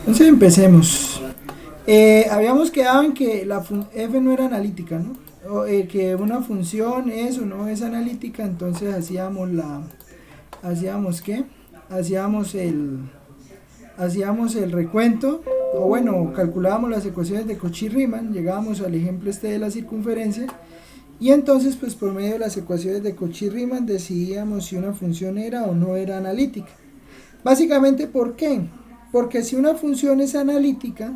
Entonces empecemos. Habíamos quedado en que f no era analítica, ¿no? Que una función es o no es analítica, entonces hacíamos ¿qué? Hacíamos el recuento, o bueno, calculábamos las ecuaciones de Cauchy-Riemann, llegábamos al ejemplo este de la circunferencia, y entonces pues por medio de las ecuaciones de Cauchy-Riemann decidíamos si una función era o no era analítica. Básicamente, ¿por qué? Porque si una función es analítica,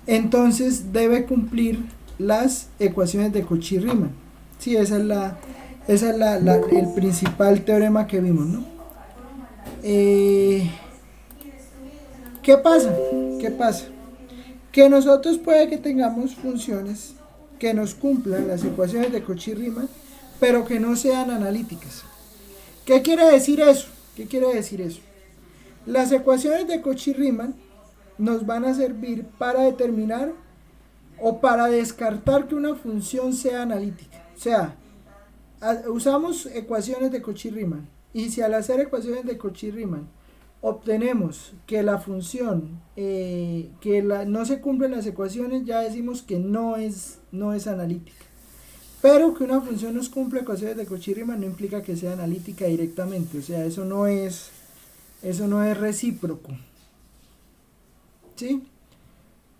entonces debe cumplir las ecuaciones de Cauchy-Riemann. Sí, esa es el principal teorema que vimos, ¿no? ¿Qué pasa? ¿Qué pasa? Que nosotros puede que tengamos funciones que nos cumplan las ecuaciones de Cauchy-Riemann, pero que no sean analíticas. ¿Qué quiere decir eso? ¿Qué quiere decir eso? Las ecuaciones de Cauchy-Riemann nos van a servir para determinar o para descartar que una función sea analítica. O sea, usamos ecuaciones de Cauchy-Riemann, y si al hacer ecuaciones de Cauchy-Riemann obtenemos que la función no se cumplen las ecuaciones, ya decimos que no es analítica. Pero que una función nos cumple ecuaciones de Cauchy-Riemann no implica que sea analítica directamente. O sea, eso no es recíproco. ¿Sí?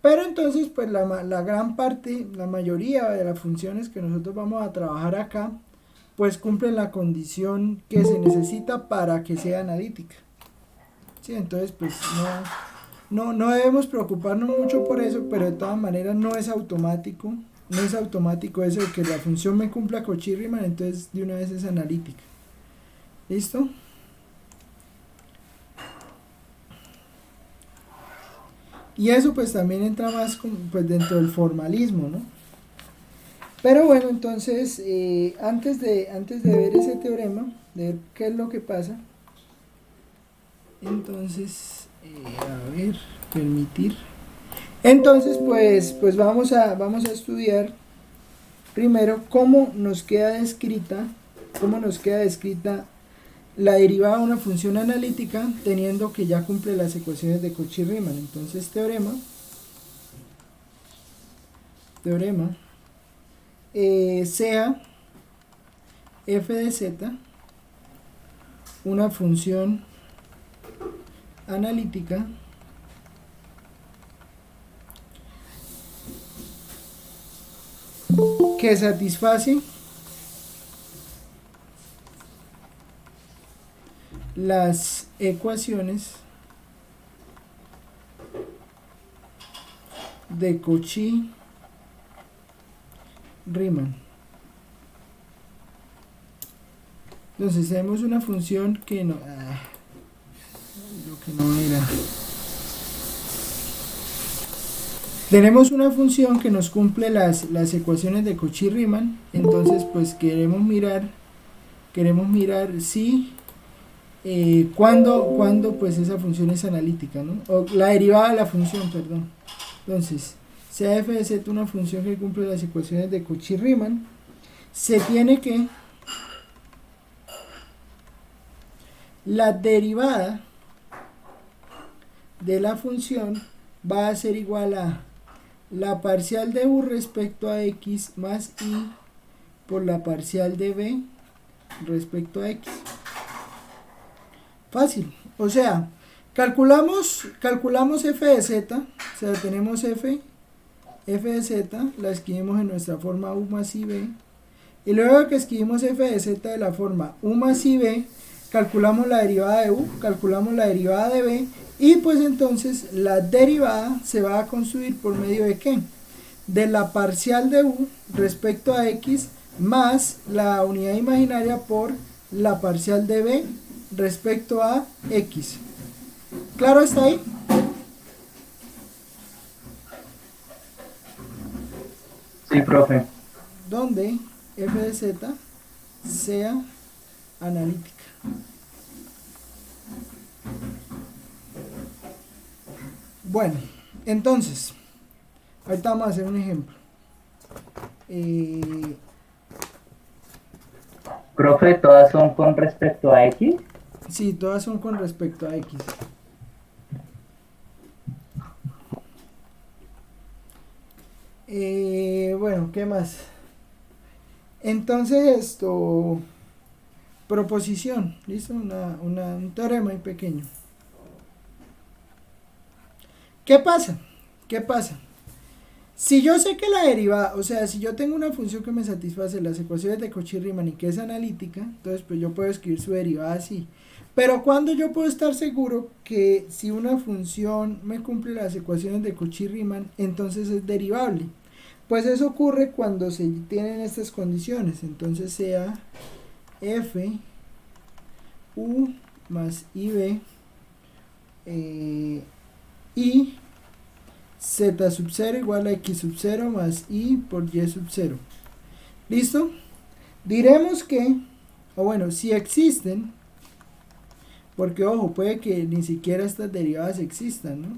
Pero entonces, pues la gran parte, la mayoría de las funciones que nosotros vamos a trabajar acá, pues cumplen la condición que se necesita para que sea analítica. ¿Sí? Entonces, pues no debemos preocuparnos mucho por eso, pero de todas maneras no es automático. No es automático eso de que la función me cumpla Cauchy-Riemann, entonces de una vez es analítica. ¿Listo? Y eso pues también entra más pues dentro del formalismo, ¿no? Pero bueno, entonces antes de ver ese teorema, de ver qué es lo que pasa, entonces, a ver, permitir. Entonces pues vamos a estudiar primero cómo nos queda descrita la derivada de una función analítica teniendo que ya cumple las ecuaciones de Cauchy-Riemann. Entonces teorema sea f de z una función analítica que satisface las ecuaciones de Cauchy-Riemann. Entonces tenemos una función que no, lo que no era. Tenemos una función que nos cumple las ecuaciones de Cauchy-Riemann. Entonces pues queremos mirar si cuando pues esa función es analítica, ¿no? O la derivada de la función, perdón. Entonces, sea f de z una función que cumple las ecuaciones de Cauchy-Riemann, se tiene que la derivada de la función va a ser igual a la parcial de u respecto a x más i por la parcial de b respecto a x. Fácil. O sea, calculamos f de z, o sea, tenemos f de z, la escribimos en nuestra forma u más i b, y luego que escribimos f de z de la forma u más i b, calculamos la derivada de u, calculamos la derivada de b, y pues entonces la derivada se va a construir por medio de ¿qué? De la parcial de u respecto a x más la unidad imaginaria por la parcial de b respecto a x. ¿Claro está ahí? Sí, profe. Donde f de z sea analítica. Bueno, entonces, ahorita vamos a hacer un ejemplo. Profe, ¿todas son con respecto a X? Sí, todas son con respecto a x. Bueno, ¿qué más? Entonces esto, proposición, ¿listo? Un teorema muy pequeño. ¿Qué pasa? ¿Qué pasa? Si yo sé que la derivada, o sea, si yo tengo una función que me satisface las ecuaciones de Cauchy-Riemann y que es analítica, entonces pues yo puedo escribir su derivada así. Pero cuando yo puedo estar seguro que si una función me cumple las ecuaciones de Cauchy-Riemann, entonces es derivable. Pues eso ocurre cuando se tienen estas condiciones. Entonces sea f u más ib y z sub 0 igual a x sub 0 más y por y sub 0. ¿Listo? Diremos que, o bueno, si existen, porque ojo, puede que ni siquiera estas derivadas existan, ¿no?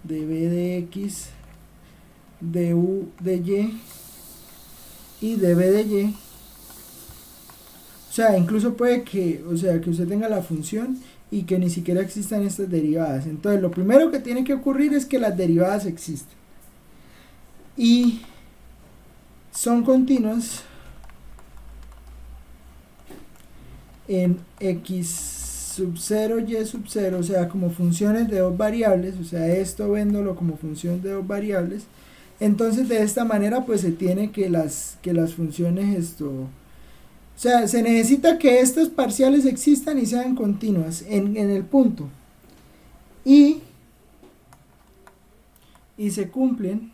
De b de x, de u de y de b de y. O sea, incluso puede que, o sea, que usted tenga la función y que ni siquiera existan estas derivadas. Entonces, lo primero que tiene que ocurrir es que las derivadas existen. Y son continuas en x sub 0, y sub 0, o sea, como funciones de dos variables, o sea, esto viéndolo como función de dos variables. Entonces, de esta manera, pues se tiene que las funciones esto... O sea, se necesita que estas parciales existan y sean continuas en el punto. Y se cumplen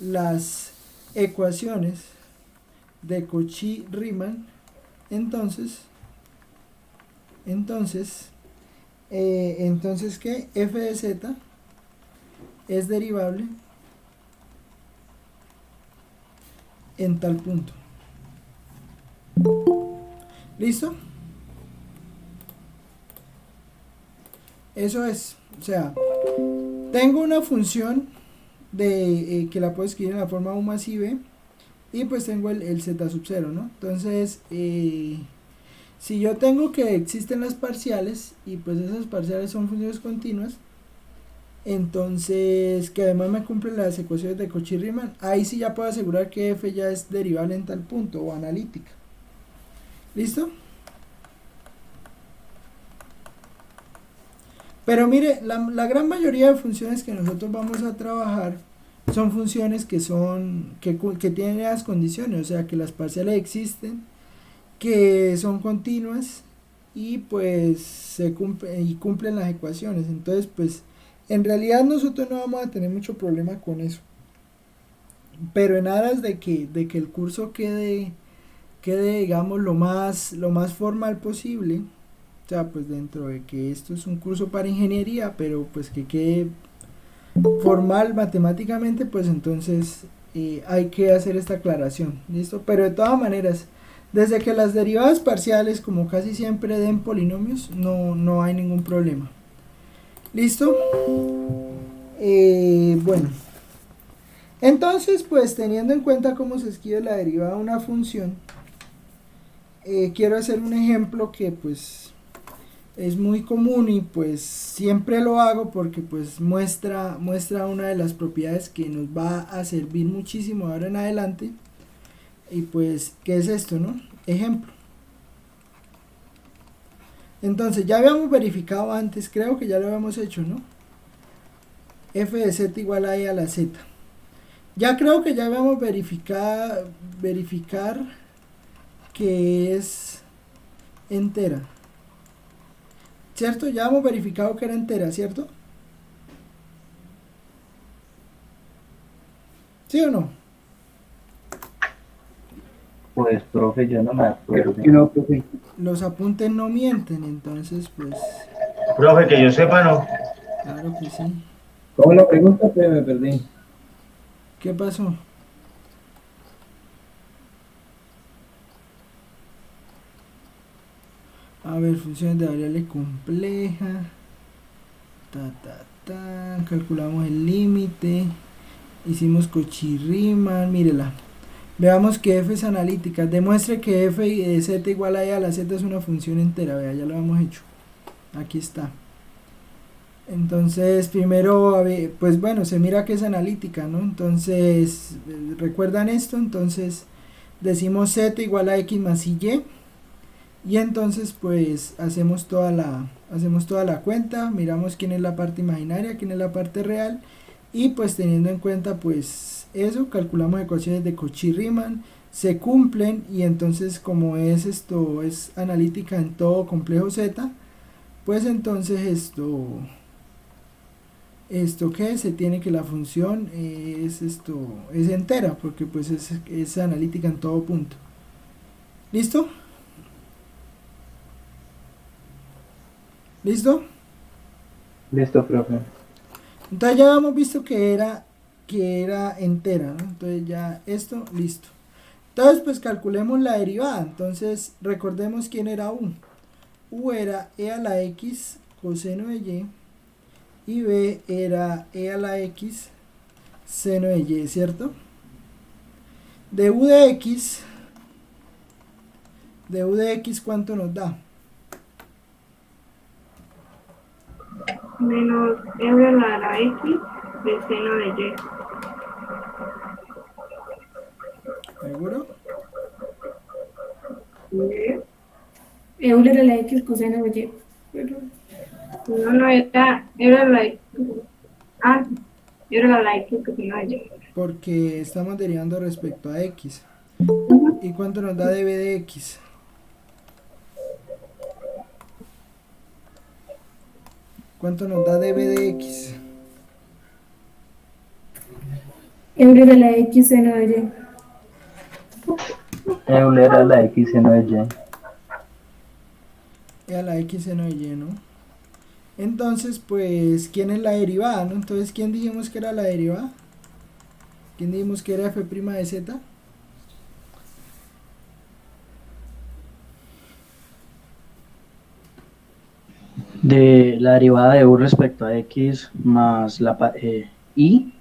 las ecuaciones de Cauchy-Riemann. Entonces ¿qué? F de z es derivable en tal punto. ¿Listo? Eso es, o sea, tengo una función de que la puedo escribir en la forma u más ib y pues tengo el z sub 0, ¿no? Entonces, si yo tengo que existen las parciales y pues esas parciales son funciones continuas, entonces que además me cumplen las ecuaciones de Cauchy-Riemann, ahí sí ya puedo asegurar que f ya es derivable en tal punto o analítica. ¿Listo? Pero mire, la gran mayoría de funciones que nosotros vamos a trabajar son funciones que tienen esas condiciones, o sea que las parciales existen, que son continuas y pues cumplen las ecuaciones. Entonces pues en realidad nosotros no vamos a tener mucho problema con eso. Pero en aras de que el curso quede digamos lo más formal posible, o sea, pues dentro de que esto es un curso para ingeniería, pero pues que quede formal matemáticamente, pues entonces hay que hacer esta aclaración, ¿listo? Pero de todas maneras, desde que las derivadas parciales, como casi siempre den polinomios, no hay ningún problema. ¿Listo? Bueno, entonces pues teniendo en cuenta cómo se escribe la derivada de una función, quiero hacer un ejemplo que pues es muy común y pues siempre lo hago porque pues muestra una de las propiedades que nos va a servir muchísimo ahora en adelante. Y pues, ¿qué es esto, no? Ejemplo. Entonces ya habíamos verificado antes, creo que ya lo habíamos hecho, ¿no? F de z igual a e a la z. Ya creo que ya habíamos verificar que es entera, ¿cierto? Ya hemos verificado que era entera, ¿cierto? ¿Sí o no? Pues, profe, yo no me acuerdo. No, profe. Los apuntes no mienten, entonces pues Profe, que yo sepa, no. claro que sí. ¿Cómo la pregunta? Pero me perdí. ¿Qué pasó? A ver, funciones de variable compleja. Calculamos el límite. Hicimos Cauchy-Riemann, mírela. Veamos que f es analítica. Demuestre que f de z igual a e a la z es una función entera. Vea, ya lo hemos hecho. Aquí está. Entonces, primero, pues bueno, se mira que es analítica, ¿no? Entonces, ¿recuerdan esto? Entonces, decimos z igual a x más y, y entonces, pues, hacemos toda la cuenta, miramos quién es la parte imaginaria, quién es la parte real, y pues teniendo en cuenta, pues, eso, calculamos ecuaciones de Cauchy-Riemann, se cumplen, y entonces, como es esto, es analítica en todo complejo z, pues entonces esto que se tiene que la función es entera porque pues es analítica en todo punto. ¿Listo? ¿Listo? Listo, profe. Entonces ya hemos visto que era entera, ¿no? Entonces ya esto, listo. Entonces pues calculemos la derivada. Entonces recordemos quién era u. U era e a la x coseno de y b era e a la x seno de y, ¿cierto? De u de x, ¿cuánto nos da? Menos e a la x de seno de y. ¿Seguro? Euler a la X coseno de Y. Pero No, era la x. Ah, era la x coseno de y. Porque estamos derivando respecto a x. ¿Y cuánto nos da db de x? ¿Cuánto nos da db de x? Euler a la X seno de Y. Euler a la X seno de Y. E a la x seno de y, ¿no? Entonces, pues, ¿quién es la derivada, no? Entonces, ¿quién dijimos que era la derivada? ¿Quién dijimos que era f' de z? De la derivada de u respecto a x más y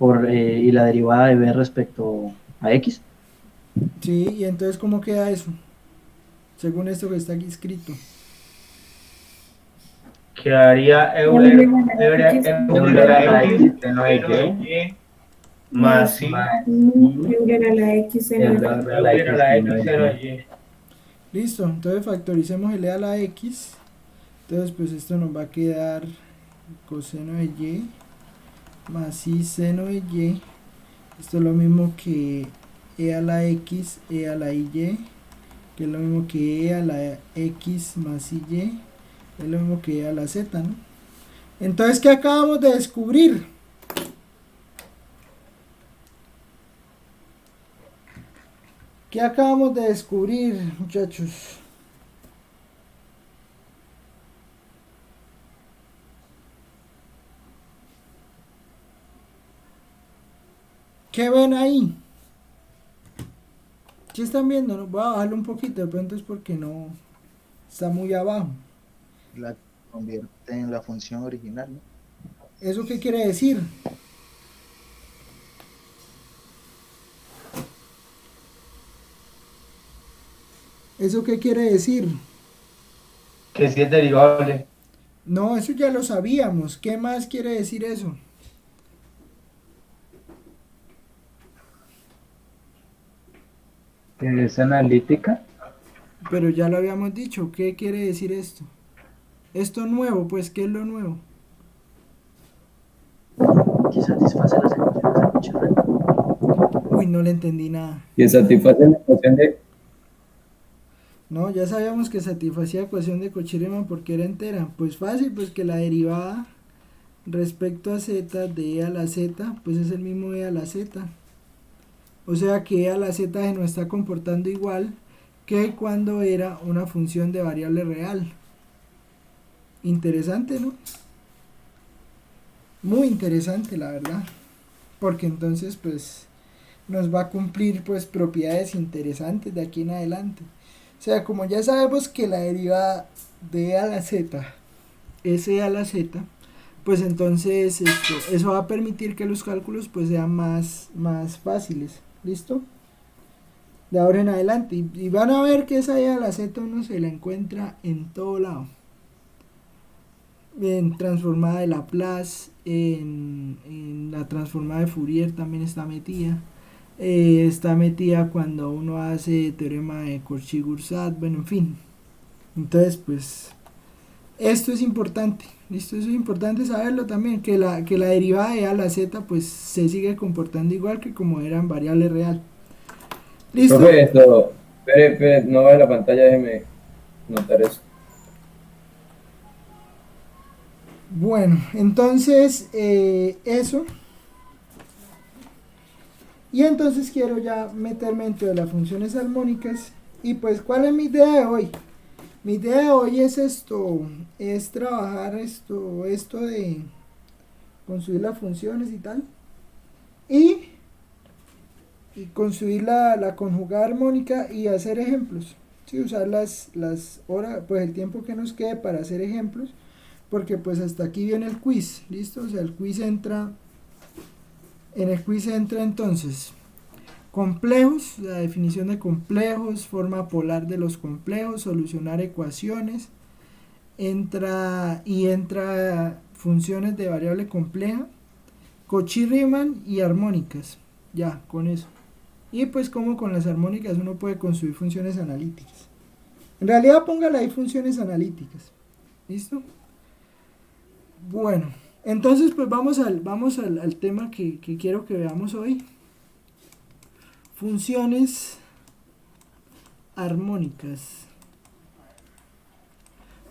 y la derivada de b respecto a x. Sí, y entonces, ¿cómo queda eso? Según esto que está aquí escrito. Quedaría Euler a la X seno de Y más I Euler a la X seno de Y. Euler a la X seno de Y. Listo, entonces factoricemos el e a la x. Entonces, pues esto nos va a quedar coseno de y más i seno de y. Esto es lo mismo que e a la x, e a la y, que es lo mismo que e a la x más y, es lo mismo que e a la z, ¿no? Entonces, ¿qué acabamos de descubrir? ¿Qué acabamos de descubrir, muchachos? ¿Qué ven ahí? ¿Sí están viendo? ¿No? Voy a bajarlo un poquito, de pronto es porque no está muy abajo. La convierte en la función original, ¿no? ¿Eso qué quiere decir? ¿Eso qué quiere decir? Que si es derivable. No, eso ya lo sabíamos. ¿Qué más quiere decir eso? Es analítica. Pero ya lo habíamos dicho. ¿Qué quiere decir esto? Esto nuevo, pues, ¿qué es lo nuevo? Que satisface las ecuaciones de Cauchy-Riemann. Uy, no le entendí nada. Que satisface la ecuación de No, ya sabíamos que satisfacía ecuación de Cauchy-Riemann porque era entera. Pues fácil, pues que la derivada respecto a z de e a la z, pues es el mismo e a la z. O sea que e a la z se nos está comportando igual que cuando era una función de variable real. Interesante, ¿no? Muy interesante, la verdad. Porque entonces, pues, nos va a cumplir, pues, propiedades interesantes de aquí en adelante. O sea, como ya sabemos que la derivada de e a la z es e a la z, pues entonces eso va a permitir que los cálculos pues sean más fáciles. ¿Listo? De ahora en adelante. Y van a ver que esa e a la z uno se la encuentra en todo lado. en transformada de Laplace, en la transformada de Fourier también está metida cuando uno hace teorema de Cauchy-Goursat, bueno, en fin. Entonces, pues, esto es importante, ¿listo? Eso es importante saberlo también, que la derivada de A a la Z, pues, se sigue comportando igual que como era en variable real. ¿Listo? Profe, esto, espere, no va a la pantalla, déjeme notar eso. Bueno, entonces, eso. Y entonces quiero ya meterme dentro de las funciones armónicas. Y pues, ¿cuál es mi idea de hoy? Mi idea de hoy es es trabajar esto de construir las funciones y tal. Y construir la conjugada armónica y hacer ejemplos. Sí, usar las horas, pues el tiempo que nos quede para hacer ejemplos. Porque pues hasta aquí viene el quiz, ¿listo? O sea, el quiz entra entonces complejos, la definición de complejos, forma polar de los complejos, solucionar ecuaciones, entra funciones de variable compleja, Cauchy-Riemann y armónicas, ya, con eso. Y pues como con las armónicas uno puede construir funciones analíticas. En realidad póngale ahí funciones analíticas, ¿listo? Bueno, entonces pues vamos al tema que quiero que veamos hoy. Funciones armónicas.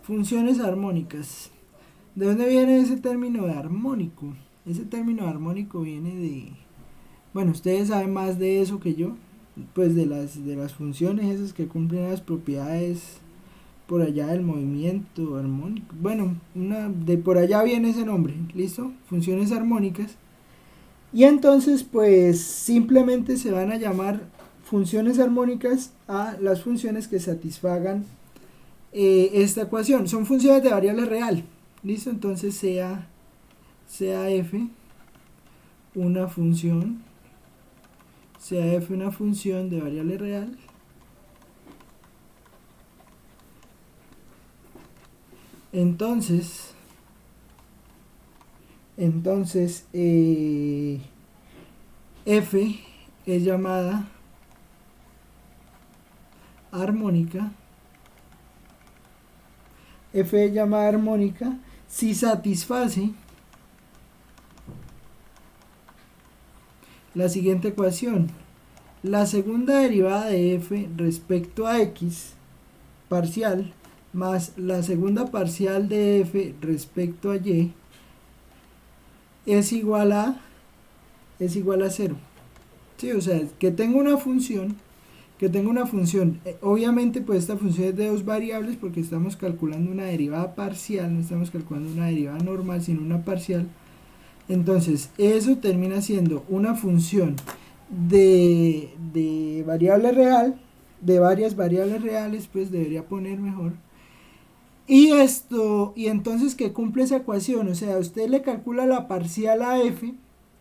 Funciones armónicas. ¿De dónde viene ese término de armónico? Ese término de armónico viene de... Bueno, ustedes saben más de eso que yo. Pues de las funciones esas que cumplen las propiedades por allá del movimiento armónico. Bueno, de por allá viene ese nombre, ¿listo? Funciones armónicas. Y entonces, pues, simplemente se van a llamar funciones armónicas a las funciones que satisfagan esta ecuación. Son funciones de variable real, ¿listo? Entonces, sea f una función, de variable real. Entonces f es llamada armónica. F es llamada armónica si satisface la siguiente ecuación: la segunda derivada de f respecto a x parcial más la segunda parcial de f respecto a y es igual a 0. Sí, o sea, que tengo una función, obviamente pues esta función es de dos variables porque estamos calculando una derivada parcial, no estamos calculando una derivada normal sino una parcial. Entonces eso termina siendo una función de variable real, de varias variables reales, pues debería poner mejor. Y entonces que cumple esa ecuación, o sea, usted le calcula la parcial a f,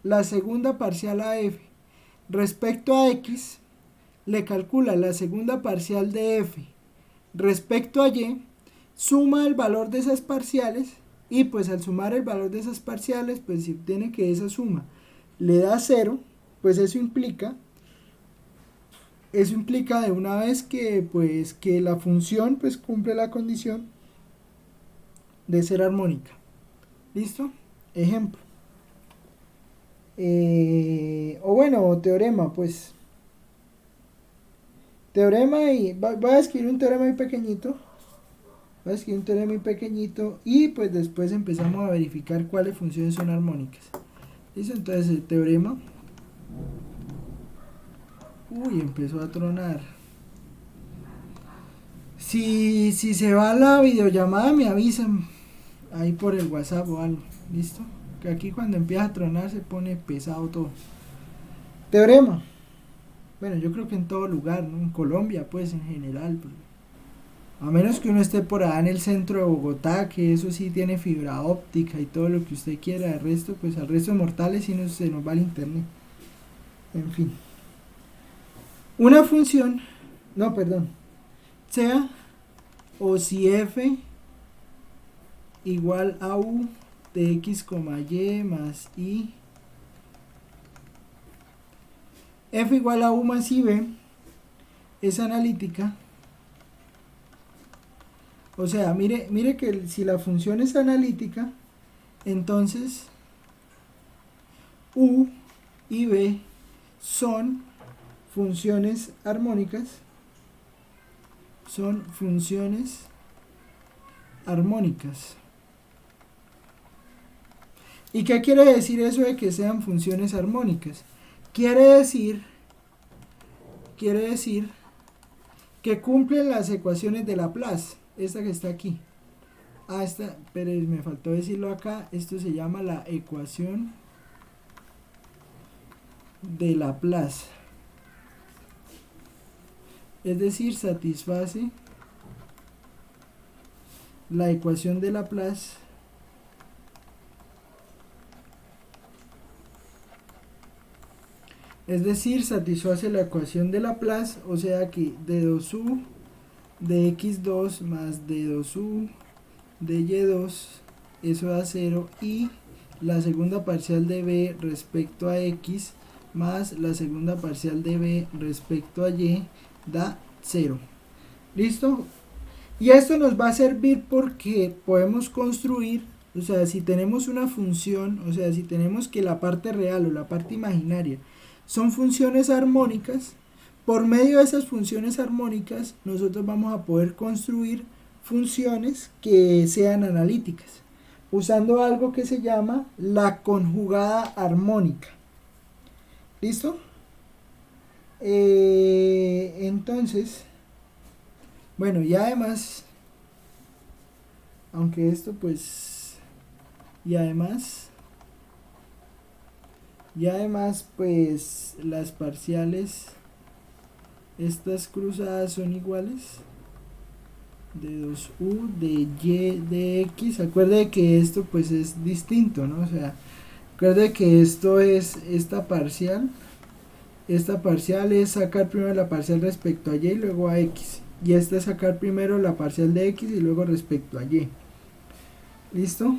la segunda parcial a f respecto a x, le calcula la segunda parcial de f respecto a y, suma el valor de esas parciales y pues al sumar el valor de esas parciales, pues si obtiene que esa suma le da 0, pues eso implica de una vez que la función pues cumple la condición de ser armónica. ¿Listo? Ejemplo. O bueno, teorema, pues. Teorema y... Voy a escribir un teorema muy pequeñito. Y pues después empezamos a verificar cuáles funciones son armónicas. ¿Listo? Entonces el teorema... Uy, empezó a tronar. Si se va la videollamada me avisan ahí por el WhatsApp o algo, ¿listo? Que aquí cuando empieza a tronar se pone pesado todo. Teorema. Bueno, yo creo que en todo lugar, ¿no? En Colombia, pues, en general. Pues, a menos que uno esté por allá en el centro de Bogotá, que eso sí tiene fibra óptica y todo lo que usted quiera. El resto, pues, al resto de mortales sí se nos va el internet. En fin. Una función, sea o si f igual a u de x, y más i. F igual a u más ib es analítica. O sea, mire que si la función es analítica, entonces u y b son funciones armónicas. Son funciones armónicas. ¿Y qué quiere decir eso de que sean funciones armónicas? Quiere decir que cumplen las ecuaciones de Laplace. Esta que está aquí. Pero me faltó decirlo acá. Esto se llama la ecuación de Laplace. Es decir, satisface la ecuación de Laplace satisface la ecuación de Laplace, o sea que d2u de x2 más d2u de y2, eso da 0, y la segunda parcial de b respecto a x más la segunda parcial de b respecto a y da 0. ¿Listo? Y esto nos va a servir porque podemos construir, o sea, si tenemos una función, o sea, si tenemos que la parte real o la parte imaginaria son funciones armónicas, por medio de esas funciones armónicas nosotros vamos a poder construir funciones que sean analíticas, usando algo que se llama la conjugada armónica. ¿Listo? Entonces, bueno, y además, aunque esto pues, y además pues las parciales, estas cruzadas son iguales, de 2u de y de x. Acuerde que esto pues es distinto, ¿no? O sea, acuerde que esto es esta parcial es sacar primero la parcial respecto a y y luego a x, y esta es sacar primero la parcial de x y luego respecto a y. ¿Listo?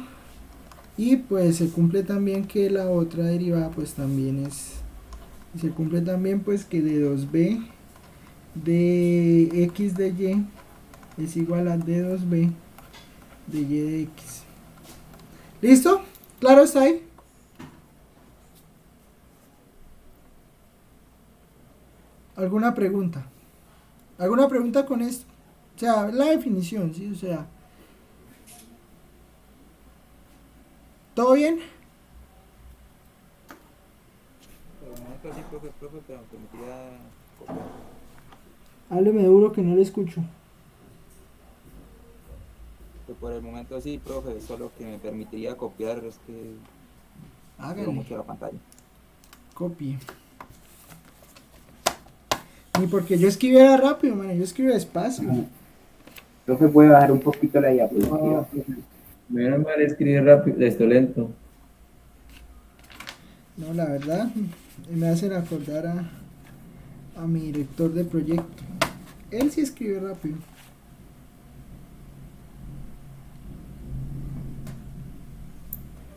Y pues se cumple también que la otra derivada pues también es, se cumple también pues que de 2b de x de y es igual a d2b de y de x. ¿Listo? ¿Claro está ahí? ¿Alguna pregunta? ¿Alguna pregunta con esto? O sea, la definición, ¿sí? O sea, ¿todo bien? Por el momento sí, profe, pero me permitiría copiar. Hábleme duro que no le escucho. Que por el momento sí, profe, solo que me permitiría copiar, es que veo Hágale, mucho la pantalla. copie. Ni porque yo escribiera rápido, man, yo escribo despacio. Profe, puede bajar un poquito la diapositiva. Menos mal escribir rápido, esto lento. No, la verdad, me hacen acordar a mi director de proyecto. Él sí escribe rápido.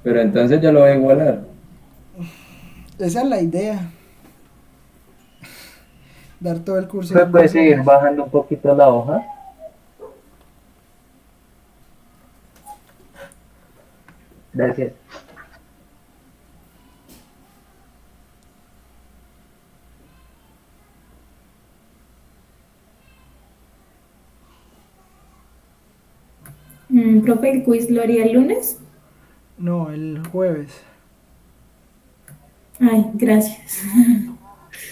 Pero entonces ya lo voy a igualar. Esa es la idea. Dar todo el curso. Profe, puede seguir bajando un poquito la hoja. Gracias. Profe, ¿el quiz lo haría el lunes? No, el jueves. Ay, gracias.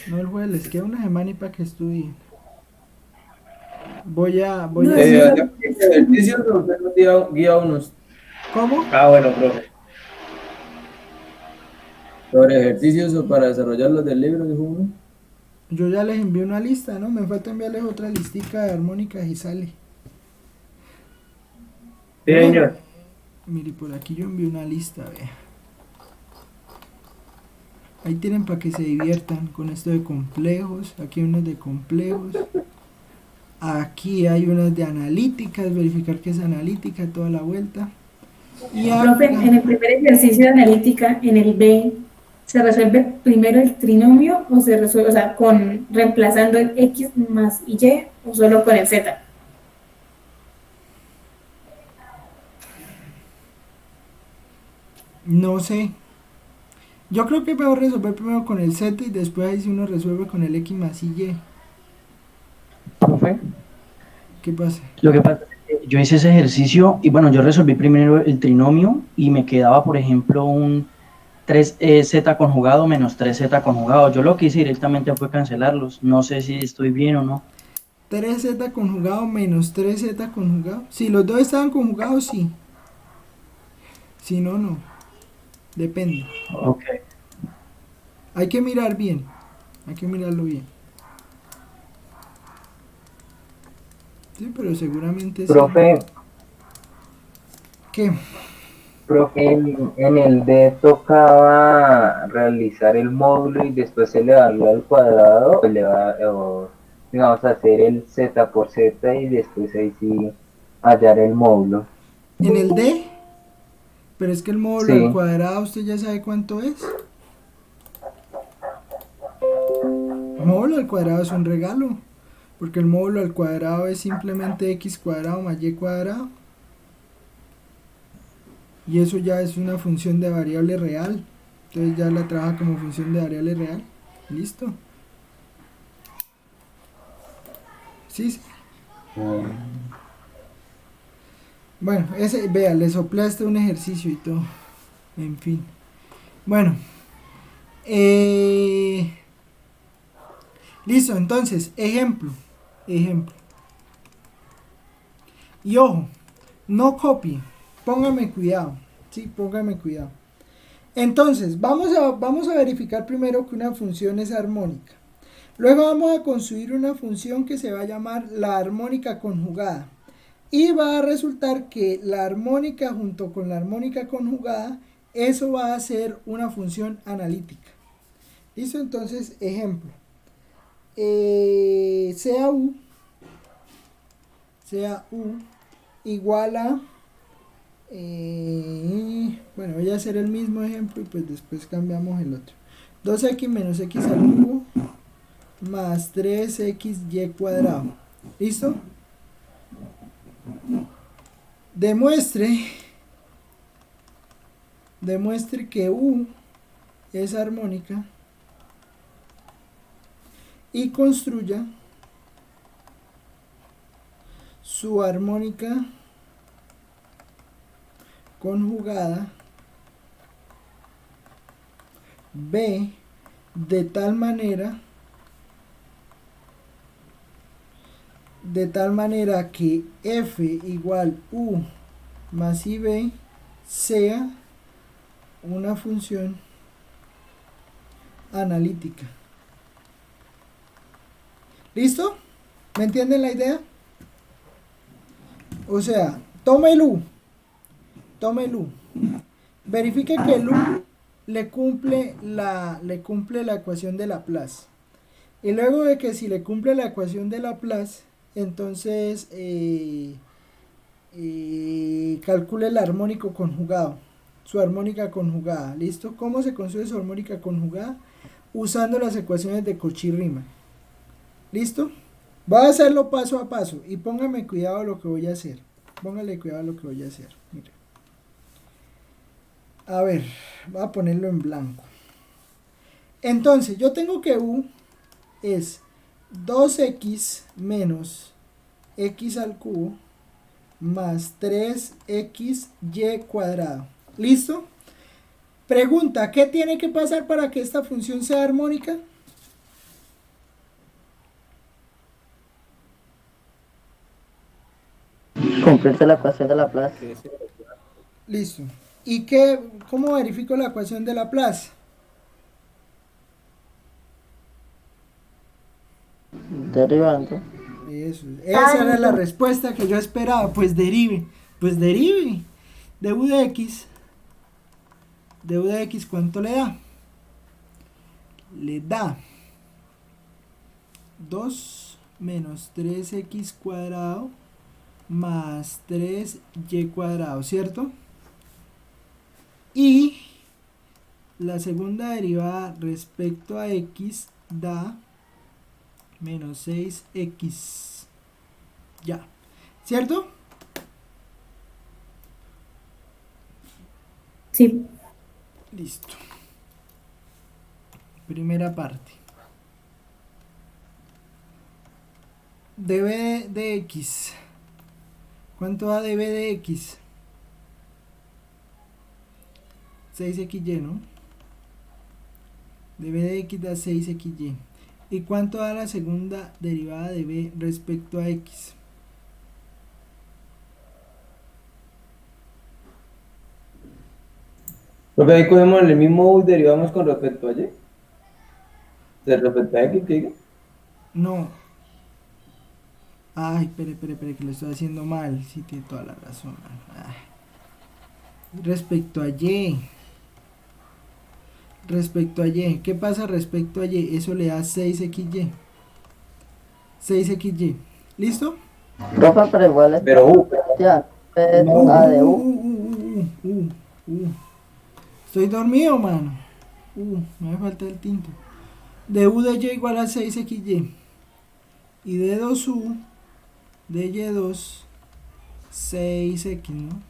No, el jueves les queda una semana y para que estudien. Voy a... No, Ejercicios, guía unos. ¿Cómo? Ah, bueno, profe. Sobre ejercicios o para desarrollar los del libro, dijo uno. Yo ya les envié una lista, ¿no? Me falta enviarles otra listica de armónicas y sale. Sí, señor. Mire, por aquí yo envié una lista, vea. Ahí tienen para que se diviertan con esto de complejos. Aquí hay unos de complejos. Aquí hay unas de analíticas, verificar que es analítica toda la vuelta. Y Profe, en el primer ejercicio de analítica, en el B, ¿se resuelve primero el trinomio o se resuelve, o sea, reemplazando el X más Y o solo con el Z? no sé. Yo creo que es mejor resolver primero con el Z y después ahí si uno resuelve con el X más Y. Profe, ¿Qué pasa? lo que pasa es que yo hice ese ejercicio y bueno, yo resolví primero el trinomio y me quedaba, por ejemplo, un 3z conjugado menos 3z conjugado. Yo lo que hice directamente fue cancelarlos. No sé si estoy bien o no. 3Z conjugado menos 3Z conjugado. Si los dos estaban conjugados, sí. Si no, no. Depende. Ok. Hay que mirar bien. Hay que mirarlo bien. Sí, pero seguramente sí. Profe, ¿Qué? profe, en el D tocaba realizar el módulo y después elevarlo al cuadrado, o digamos hacer el z por z y después ahí sí hallar el módulo. En el D. Pero es que el módulo al Sí, cuadrado, ¿usted ya sabe cuánto es? El módulo al cuadrado es un regalo. Porque el módulo al cuadrado es simplemente x cuadrado más y cuadrado. Y eso ya es una función de variable real. Entonces ya la trabaja como función de variable real. Listo. Sí, sí. Bueno, vea, le soplaste un ejercicio y todo. En fin. Bueno. Listo, entonces, ejemplo. Ejemplo. Y ojo, no copie. Póngame cuidado. Sí, póngame cuidado. Entonces, vamos a verificar primero que una función es armónica. Luego vamos a construir una función que se va a llamar la armónica conjugada. Y va a resultar que la armónica junto con la armónica conjugada, eso va a ser una función analítica. ¿Listo? Entonces, ejemplo. Sea U igual a... bueno, voy a hacer el mismo ejemplo y pues después cambiamos el otro. 2x menos x al cubo más 3xy cuadrado. ¿Listo? Demuestre que U es armónica y construya su armónica conjugada B de tal manera que F igual U más IB sea una función analítica. ¿Listo? ¿Me entienden la idea? O sea, tome el U. Verifique que el U le cumple la ecuación de Laplace. Y luego de que si le cumple la ecuación de Laplace, entonces calcule el armónico conjugado. Su armónica conjugada. ¿Listo? ¿Cómo se construye su armónica conjugada? Usando las ecuaciones de Cauchy-Riemann. ¿Listo? Voy a hacerlo paso a paso y póngame cuidado a lo que voy a hacer. Póngale cuidado a lo que voy a hacer. Mira. A ver, voy a ponerlo en blanco. Entonces, yo tengo que U es 2x menos x al cubo más 3xy cuadrado. ¿Listo? Pregunta, ¿qué tiene que pasar para que esta función sea armónica? Cumplirse la ecuación de Laplace. Listo. ¿Y cómo verifico la ecuación de Laplace? Derivando. Eso, esa era la respuesta que yo esperaba. Pues derive. De u de x. De u de x, ¿cuánto le da? Le da 2 menos 3x cuadrado más 3y cuadrado, ¿cierto? Y la segunda derivada respecto a x da menos 6x. Ya. ¿Cierto? Sí. Listo. Primera parte. db de x. ¿Cuánto da db de x? 6xy, ¿no? db de x da 6xy. ¿Y cuánto da la segunda derivada de b respecto a x? Porque ahí cogemos el mismo u y derivamos con respecto a y. De respecto a x, ¿qué digo? No. Ay, espere, que lo estoy haciendo mal. Sí, tiene toda la razón. Ay. Respecto a y. Respecto a y. ¿Qué pasa respecto a y? Eso le da 6xy. 6xy. ¿Listo? Profe, pero igual es Pero u. ya. A de U. Estoy dormido, mano. Me falta el tinto. De u de y igual a 6xy. Y de 2u de y2 6x, ¿no?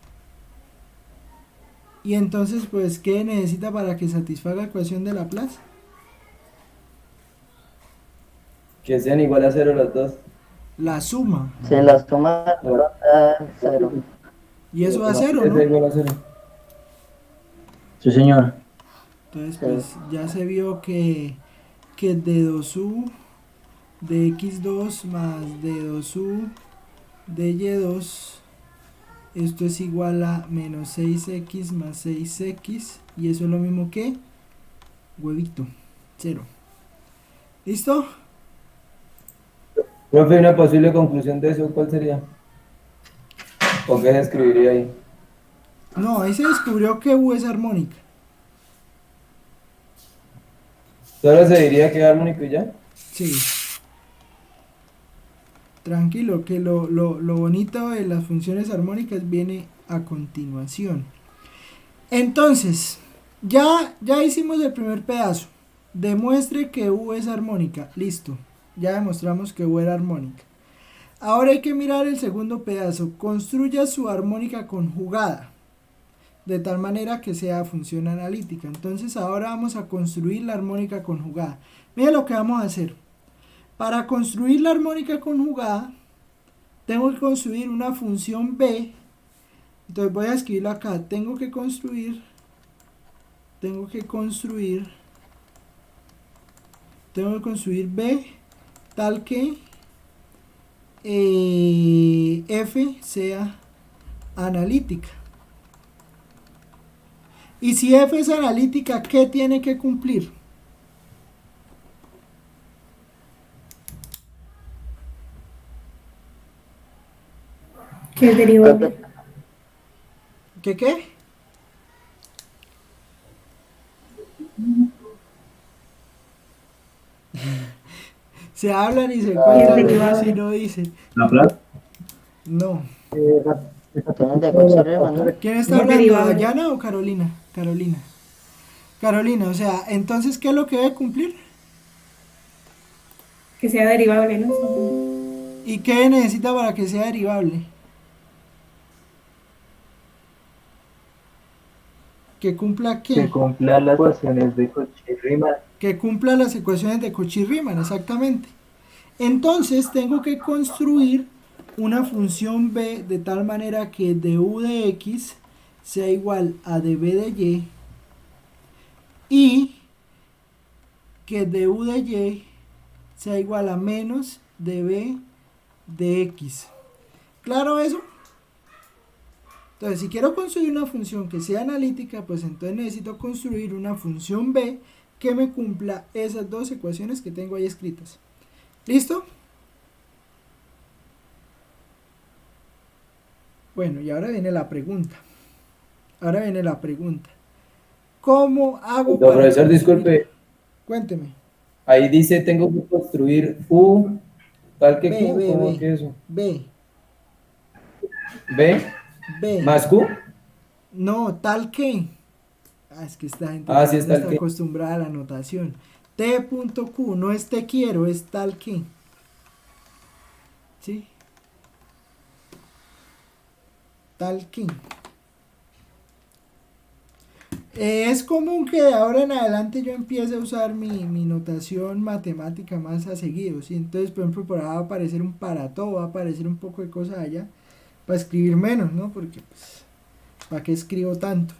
Y entonces, pues, ¿qué necesita para que satisfaga la ecuación de Laplace? Que sean igual a 0 las dos. La suma. Si las tomas da 0. Y eso da 0, Es ¿no? igual a 0. Sí, señor. Entonces, pues, ya se vio que de 2u de x2 más de 2u de y2, esto es igual a menos 6x más 6x, y eso es lo mismo que huevito, 0. ¿Listo? Profe, una posible conclusión de eso, ¿cuál sería? ¿O qué se escribiría ahí? No, ahí se descubrió que u es armónica. ¿Solo se diría que es armónico y ya? Sí. Tranquilo, que lo bonito de las funciones armónicas viene a continuación. Entonces, ya hicimos el primer pedazo. Demuestre que u es armónica. Listo. Ya demostramos que u era armónica. Ahora hay que mirar el segundo pedazo. Construya su armónica conjugada, de tal manera que sea función analítica. Entonces ahora vamos a construir la armónica conjugada. Mira lo que vamos a hacer. Para construir la armónica conjugada, tengo que construir una función b. Entonces voy a escribirlo acá. Tengo que construir b tal que f sea analítica. Y si f es analítica, ¿qué tiene que cumplir? Que es derivable. ¿Qué? Se hablan y se encuentran si no dicen. ¿Laplace? No. Tienen de considerar, ¿no? ¿Quién está Es hablando? derivable. ¿Dayana o Carolina? Carolina, o sea, entonces, ¿qué es lo que debe cumplir? Que sea derivable, ¿no? ¿Y qué necesita para que sea derivable? ¿Que cumpla qué? Que cumpla las ecuaciones de Cauchy-Riemann. Que cumpla las ecuaciones de Cauchy-Riemann, exactamente. Entonces tengo que construir una función b de tal manera que du de x sea igual a db de y y que du de y sea igual a menos db de x. ¿Claro eso? Entonces, si quiero construir una función que sea analítica, pues entonces necesito construir una función b que me cumpla esas dos ecuaciones que tengo ahí escritas. ¿Listo? Bueno, y ahora viene la pregunta. ¿Cómo hago No, profesor, disculpe. Cuénteme. Ahí dice, tengo que construir u tal que q. ¿Cómo que eso? B. ¿B? ¿Más q? No, tal que. Es que esta gente Ah, sí, no está está el que. acostumbrada a la notación. T.Q no es te quiero, es tal que. ¿Sí? Tal que. Es común que de ahora en adelante yo empiece a usar mi notación matemática más a seguido, ¿sí? Entonces, por ejemplo, por ahí va a aparecer un para todo, va a aparecer un poco de cosas allá, para escribir menos, ¿no? Porque, pues, ¿para qué escribo tanto?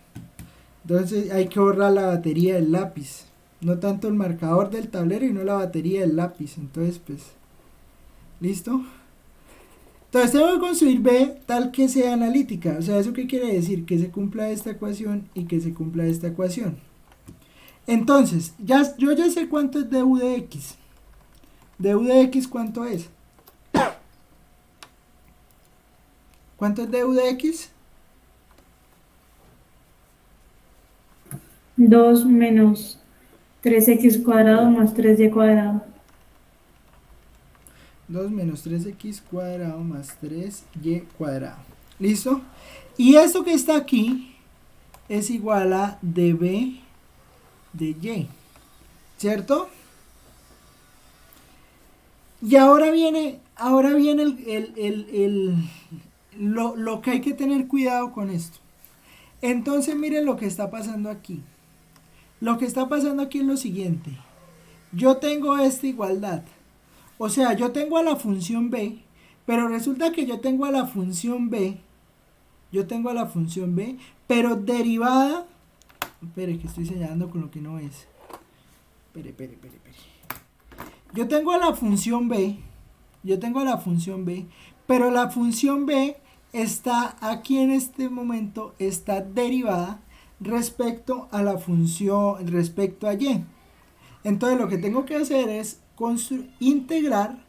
Entonces hay que borrar la batería del lápiz, no tanto el marcador del tablero y no la batería del lápiz. Entonces, pues, ¿listo? Entonces tengo que construir B tal que sea analítica. O sea, ¿eso qué quiere decir? Que se cumpla esta ecuación y que se cumpla esta ecuación. Entonces, yo ya sé cuánto es du de x. Du de x, ¿cuánto es? ¿Cuánto es du de x? 2 menos 3x cuadrado más 3y cuadrado. 2 menos 3x cuadrado más 3y cuadrado. ¿Listo? Y esto que está aquí es igual a db de y. ¿Cierto? Y ahora viene lo que hay que tener cuidado con esto. Entonces miren lo que está pasando aquí. Lo que está pasando aquí es lo siguiente. Yo tengo esta igualdad. O sea, yo tengo a la función b, pero resulta que yo tengo a la función b, pero derivada. Espere, que estoy señalando con lo que no es. Espere. Yo tengo a la función b, pero la función b está aquí en este momento, está derivada respecto a la función, respecto a y. Entonces lo que tengo que hacer es integrar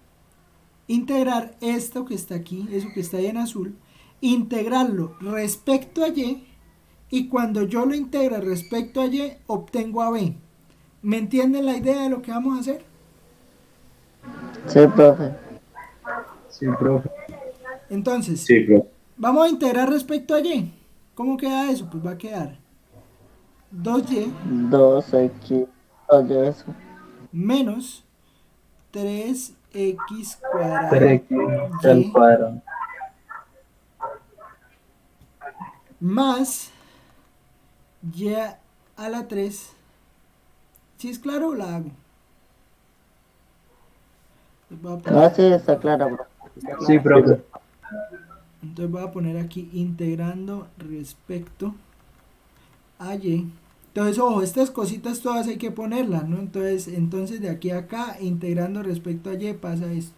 esto que está aquí, eso que está ahí en azul, integrarlo respecto a y cuando yo lo integre respecto a y, obtengo a b. ¿Me entienden la idea de lo que vamos a hacer? Sí, profe. Sí, profe. Entonces, Sí, profe. vamos a integrar respecto a y. ¿Cómo queda eso? Pues va a quedar 2y 2x, oye eso. menos 3x cuadrado 3x al y cuadrado. más y a la 3. ¿Sí es claro o la hago? Ah, sí, está claro, profe. Sí, profe. Entonces voy a poner aquí integrando respecto a y. Entonces, ojo, estas cositas todas hay que ponerlas, ¿no? Entonces de aquí a acá, integrando respecto a y, pasa esto.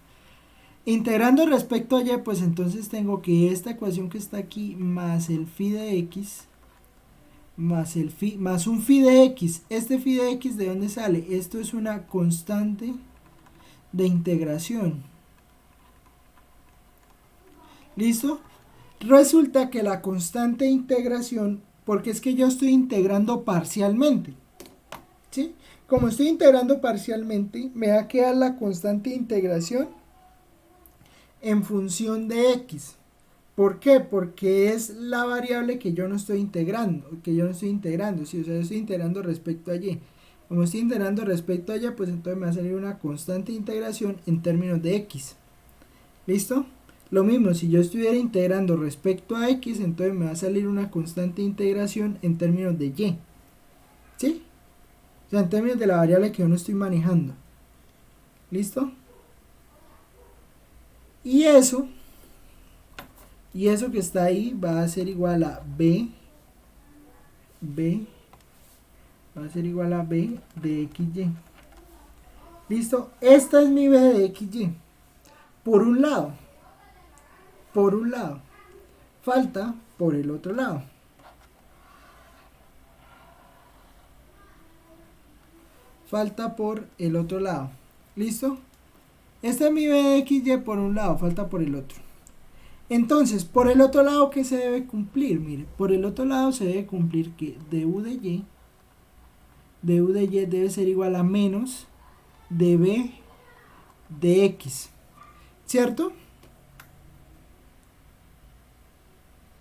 Integrando respecto a y, pues entonces tengo que esta ecuación que está aquí, más el phi de x, más un phi de x. Este phi de x, ¿de dónde sale? Esto es una constante de integración. ¿Listo? Resulta que la constante de integración, porque es que yo estoy integrando parcialmente, ¿sí? Como estoy integrando parcialmente, me va a quedar la constante de integración en función de x. ¿Por qué? Porque es la variable que yo no estoy integrando, ¿sí? O sea, yo estoy integrando respecto a y. Como estoy integrando respecto a y, pues entonces me va a salir una constante de integración en términos de x. ¿Listo? Lo mismo, si yo estuviera integrando respecto a x, entonces me va a salir una constante de integración en términos de y. ¿Sí? O sea, en términos de la variable que yo no estoy manejando. ¿Listo? Y eso que está ahí va a ser igual a va a ser igual a b de xy. ¿Listo? Esta es mi b de xy. Por un lado. Falta por el otro lado. ¿Listo? Esta es mi b de xy por un lado, falta por el otro. Entonces, por el otro lado, ¿qué se debe cumplir? Mire, por el otro lado se debe cumplir que du de y debe ser igual a menos db de x. ¿Cierto?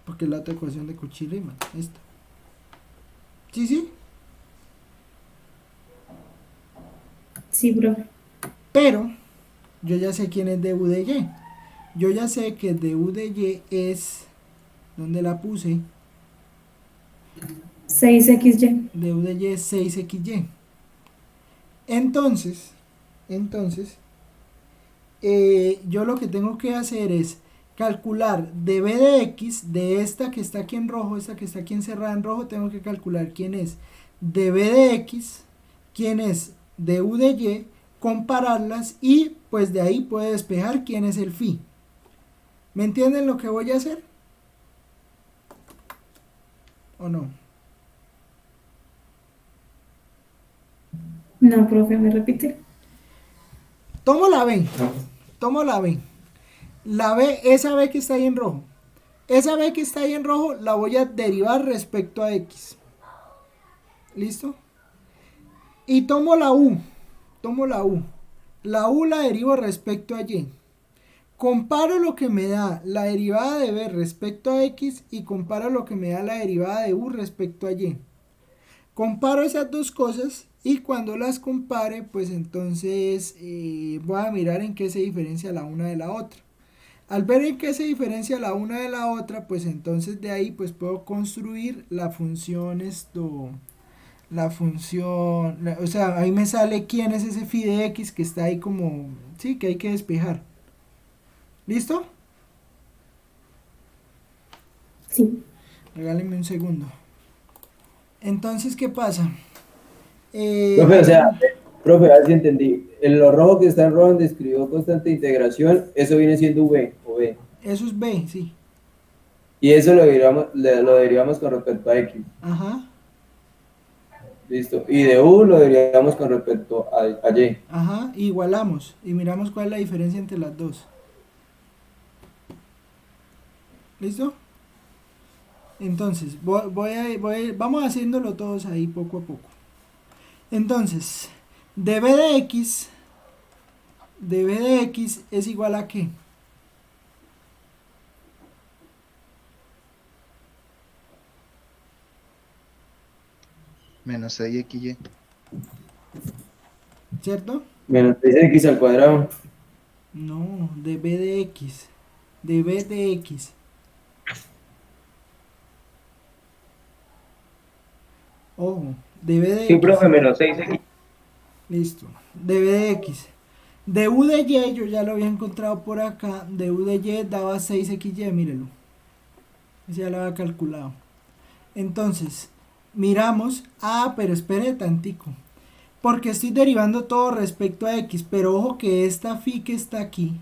Porque es la otra ecuación de Cauchy-Riemann, esta. ¿Sí, sí? Sí, profe. Pero yo ya sé quién es du de y. Yo ya sé que du de y es, ¿dónde la puse? 6XY. Du de y es 6xy. Entonces, yo lo que tengo que hacer es calcular de b de x, de esta que está aquí en rojo, esta que está aquí encerrada en rojo, tengo que calcular quién es de b de x, quién es de u de y, compararlas y pues de ahí puedo despejar quién es el phi. ¿Me entienden lo que voy a hacer? ¿O no? No, profe, ¿me repite? Tomo la b, tomo la b. La b, esa b que está ahí en rojo. Esa b que está ahí en rojo la voy a derivar respecto a x. ¿Listo? Y tomo la u. Tomo la u. La u la derivo respecto a y. Comparo lo que me da la derivada de b respecto a x y comparo lo que me da la derivada de u respecto a y. Comparo esas dos cosas y cuando las compare, pues entonces voy a mirar en qué se diferencia la una de la otra. Al ver en qué se diferencia la una de la otra, pues entonces de ahí pues puedo construir la función o sea, ahí me sale quién es ese phi de x que está ahí como, sí, que hay que despejar. ¿Listo? Sí. Regálenme un segundo. Entonces, ¿qué pasa? Profe, o sea, profe, a ver si entendí. Lo rojo que está en rojo donde escribió constante de integración, eso viene siendo V o B. Eso es b, sí. Y eso lo derivamos con respecto a X. Ajá. Listo. Y de U lo derivamos con respecto a Y. Ajá, igualamos y miramos cuál es la diferencia entre las dos. ¿Listo? Entonces, vamos haciéndolo todos ahí poco a poco. Entonces, de b de x es igual a ¿qué? Menos 6XY. ¿Cierto? Menos 6X al cuadrado. No, de b de x. De b de x. Ojo, de b de Sí, x. profe, menos 6x. Listo. De b de x. De u de y, yo ya lo había encontrado por acá. De u de y daba 6xy, mírelo. Ese ya lo había calculado. Entonces, miramos. Ah, pero espere tantico. Porque estoy derivando todo respecto a x. Pero ojo que esta phi que está aquí.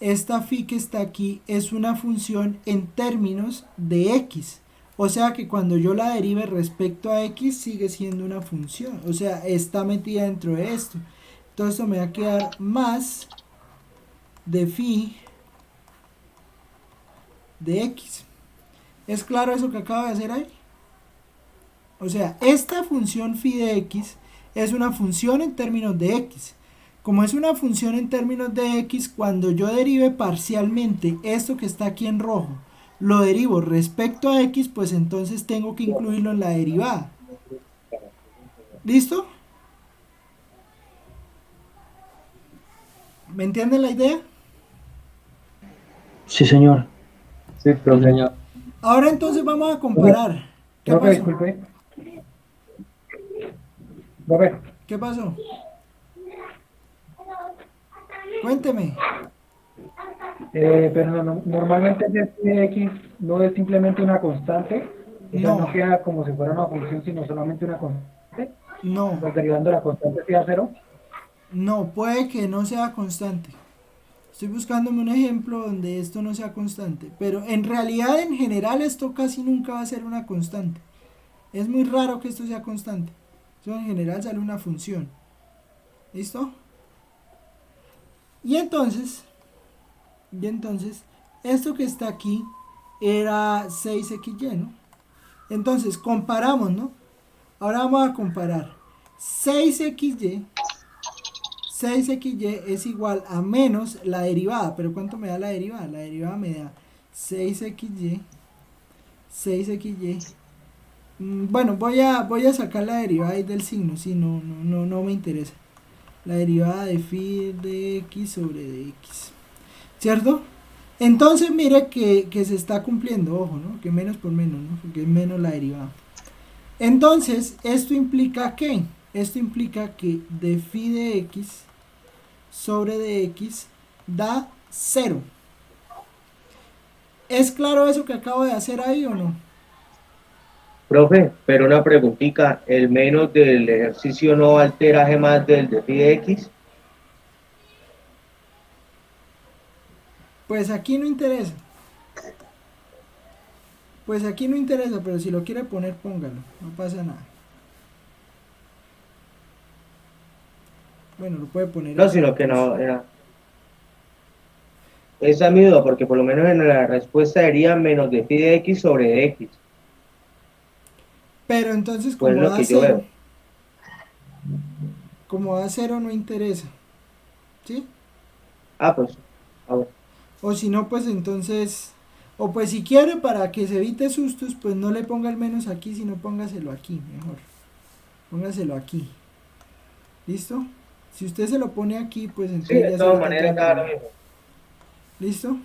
Esta phi que está aquí es una función en términos de x. O sea que cuando yo la derive respecto a x sigue siendo una función. O sea, está metida dentro de esto. Entonces esto me va a quedar más de phi de x. ¿Es claro eso que acabo de hacer ahí? O sea, esta función phi de x es una función en términos de x. Como es una función en términos de x, cuando yo derive parcialmente esto que está aquí en rojo, lo derivo respecto a x, pues entonces tengo que incluirlo en la derivada. ¿Listo? ¿Me entienden la idea? Sí, señor. Sí, profe. Ahora entonces vamos a comparar. ¿Qué Profe, pasó? disculpe. Profe, ¿Qué pasó? Cuénteme. pero normalmente ese X no es simplemente una constante, o sea, No. no queda como si fuera una función, sino solamente una constante, No, pues derivando la constante hacia cero. no, puede que no sea constante. Estoy buscándome un ejemplo donde esto no sea constante, pero en realidad en general esto casi nunca va a ser una constante. Es muy raro que esto sea constante. Eso en general sale una función. ¿Listo? Y entonces, esto que está aquí era 6xy, ¿no? Entonces, comparamos, ¿no? Ahora vamos a comparar. 6xy es igual a menos la derivada. ¿Pero cuánto me da la derivada? La derivada me da 6xy Bueno, voy a sacar la derivada ahí del signo, sí, no me interesa. La derivada de phi de x sobre dx, ¿cierto? Entonces mire que se está cumpliendo, ojo, ¿no? Que menos por menos, ¿no? Porque es menos la derivada. Entonces, ¿esto implica qué? Esto implica que de phi de x sobre dx da 0. ¿Es claro eso que acabo de hacer ahí o no? Profe, pero una preguntita, ¿el menos del ejercicio no altera G más del de phi de x? Pues aquí no interesa. Pues aquí no interesa, pero si lo quiere poner, póngalo. No pasa nada. Bueno, lo puede poner No, así. sino que no. Esa es mi duda, porque por lo menos en la respuesta sería menos de phi de x sobre de x. Pero entonces Pues como lo da que yo 0, veo. como da 0 no interesa. ¿Sí? Ah, pues. A ver. O si no, pues entonces... O pues si quiere, para que se evite sustos, pues no le ponga el menos aquí, sino póngaselo aquí, mejor. Póngaselo aquí. ¿Listo? Si usted se lo pone aquí, pues Sí, entonces de ya se todas evita todo maneras, el da lo problema. mismo. ¿Listo?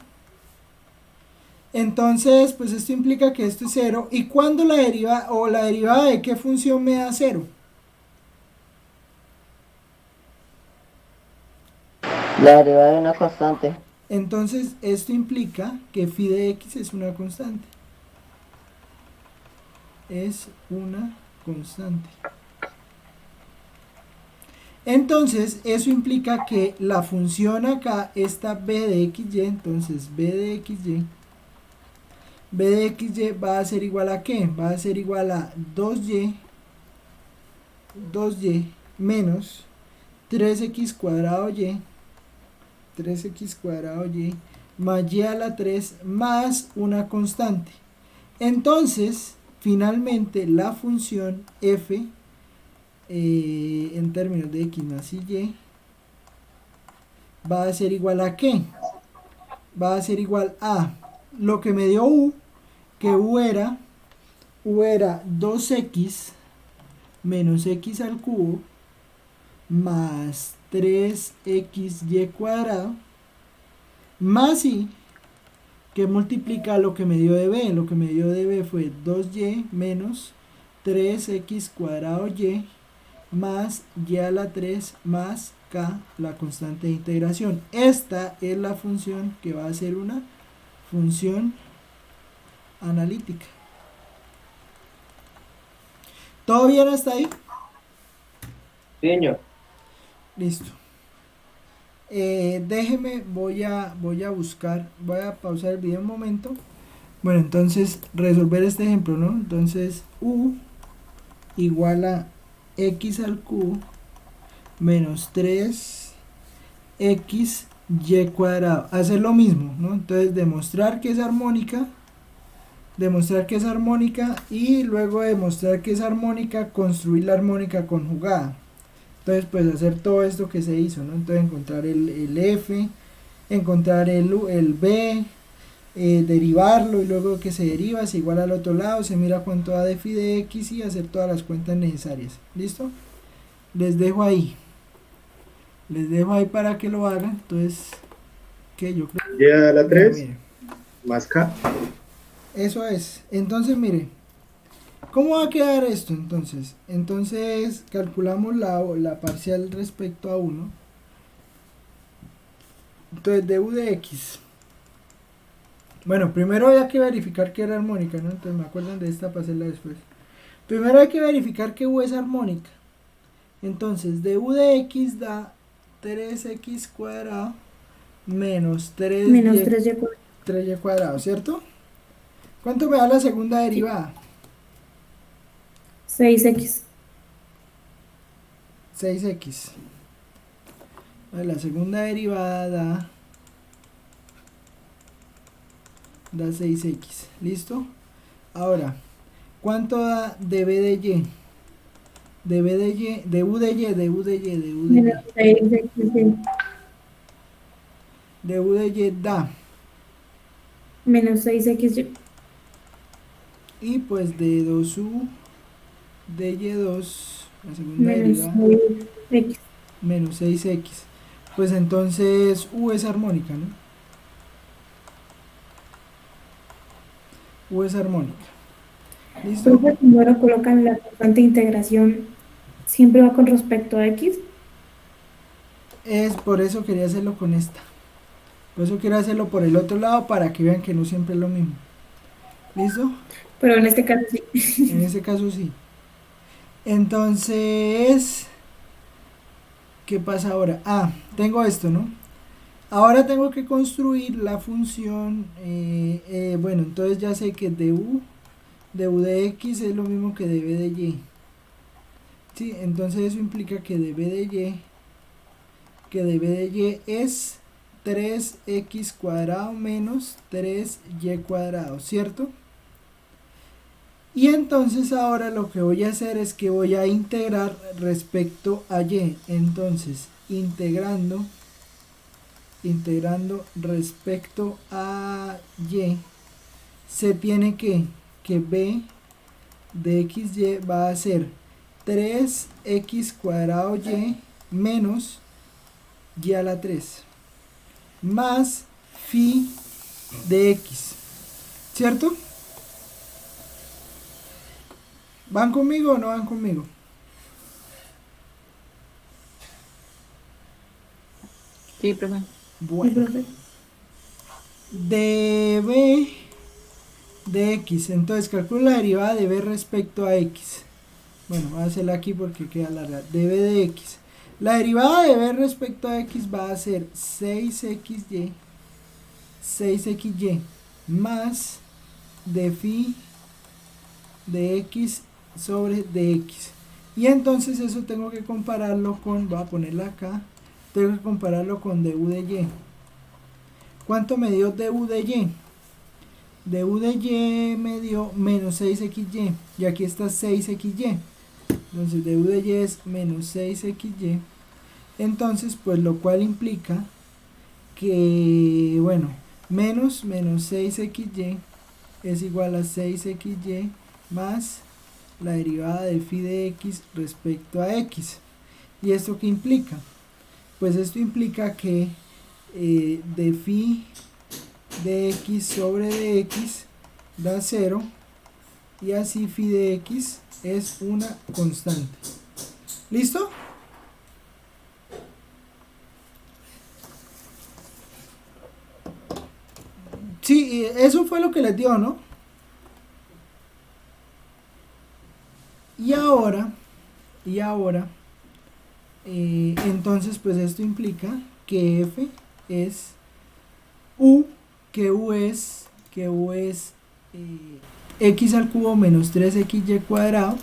Entonces, pues esto implica que esto es 0. ¿Y cuándo la derivada, o la derivada de qué función me da 0? La derivada de una constante. Entonces, esto implica que phi de x es una constante. Es una constante. Entonces, eso implica que la función acá, esta b de xy, entonces b de xy, b de xy va a ser igual a ¿qué? Va a ser igual a 2y menos 3x cuadrado y, 3x cuadrado y, más y a la 3 más una constante. Entonces, finalmente, la función f en términos de x más y va a ser igual a ¿qué? Va a ser igual a lo que me dio u, que u era 2x menos x al cubo más 3xy cuadrado más y, que multiplica lo que me dio de b. Lo que me dio de b fue 2y menos 3x cuadrado y más y a la 3 más k, la constante de integración. Esta es la función que va a ser una función analítica. ¿Todo bien hasta ahí? Sí, señor. Listo. Déjeme, voy a buscar, voy a pausar el video un momento. Bueno, entonces resolver este ejemplo, ¿no? Entonces u igual a x al cubo menos 3xy cuadrado. Hacer lo mismo, ¿no? Entonces demostrar que es armónica, y luego demostrar que es armónica, construir la armónica conjugada. Entonces pues hacer todo esto que se hizo, ¿no? Entonces encontrar el f, encontrar el b, derivarlo, y luego que se deriva es igual al otro lado, se mira cuánto da de phi de x y hacer todas las cuentas necesarias. ¿Listo? Les dejo ahí para que lo hagan. Entonces, que yo creo Y a la 3 mire, más K. eso es. Entonces mire, ¿cómo va a quedar esto entonces? Entonces calculamos la parcial respecto a 1. Entonces du de x. Bueno, primero hay que verificar que era armónica, ¿no? Entonces me acuerdan de esta para hacerla después. Primero hay que verificar que u es armónica. Entonces du de x da 3x cuadrado menos 3y, Menos 3y cuadrado. 3y cuadrado, ¿cierto? ¿Cuánto me da la segunda derivada? 6x. 6x. La segunda derivada da 6x. ¿Listo? Ahora, ¿cuánto da de b de y? De b de y, de u de y, de u de y, de u de y. Menos 6x. De u de y da. Menos 6xy. Y pues de 2u de y2, la segunda Menos derivada, X. menos 6x. Pues entonces u es armónica, ¿no? U es armónica. ¿Listo? Entonces, cuando ahora colocan la constante de integración, ¿siempre va con respecto a X? Es por eso quería hacerlo con esta. Por eso quiero hacerlo por el otro lado para que vean que no siempre es lo mismo. ¿Listo? Pero en este caso sí. En ese caso sí. Entonces, ¿qué pasa ahora? Ah, tengo esto, ¿no? Ahora tengo que construir la función, bueno, entonces ya sé que du de x es lo mismo que db de y. Sí, entonces eso implica que db de y es 3x cuadrado menos 3y cuadrado, ¿cierto? Y entonces ahora lo que voy a hacer es que voy a integrar respecto a y. Entonces, integrando respecto a y, se tiene que b de xy va a ser 3x cuadrado y menos y a la 3 más phi de x, ¿cierto? ¿Van conmigo o no van conmigo? Sí, profe. Bueno, db de x, entonces calculo la derivada de b respecto a x. Bueno, voy a hacerla aquí porque queda larga. db de x. La derivada de b respecto a x va a ser 6xy más de phi de x sobre dx. Y entonces eso tengo que compararlo con, voy a ponerla acá, tengo que compararlo con du de y. ¿Cuánto me dio du de y? Du de y me dio menos 6xy. Y aquí está 6xy. Entonces du de y es menos 6xy. Entonces, pues lo cual implica que, bueno, menos 6xy es igual a 6xy más la derivada de phi de x respecto a x. ¿Y esto qué implica? Pues esto implica que de phi de x sobre dx da 0 y así phi de x es una constante. ¿Listo? Sí, eso fue lo que les dio, ¿no? Y ahora, entonces pues esto implica que f es u, que u es x al cubo menos 3xy cuadrado,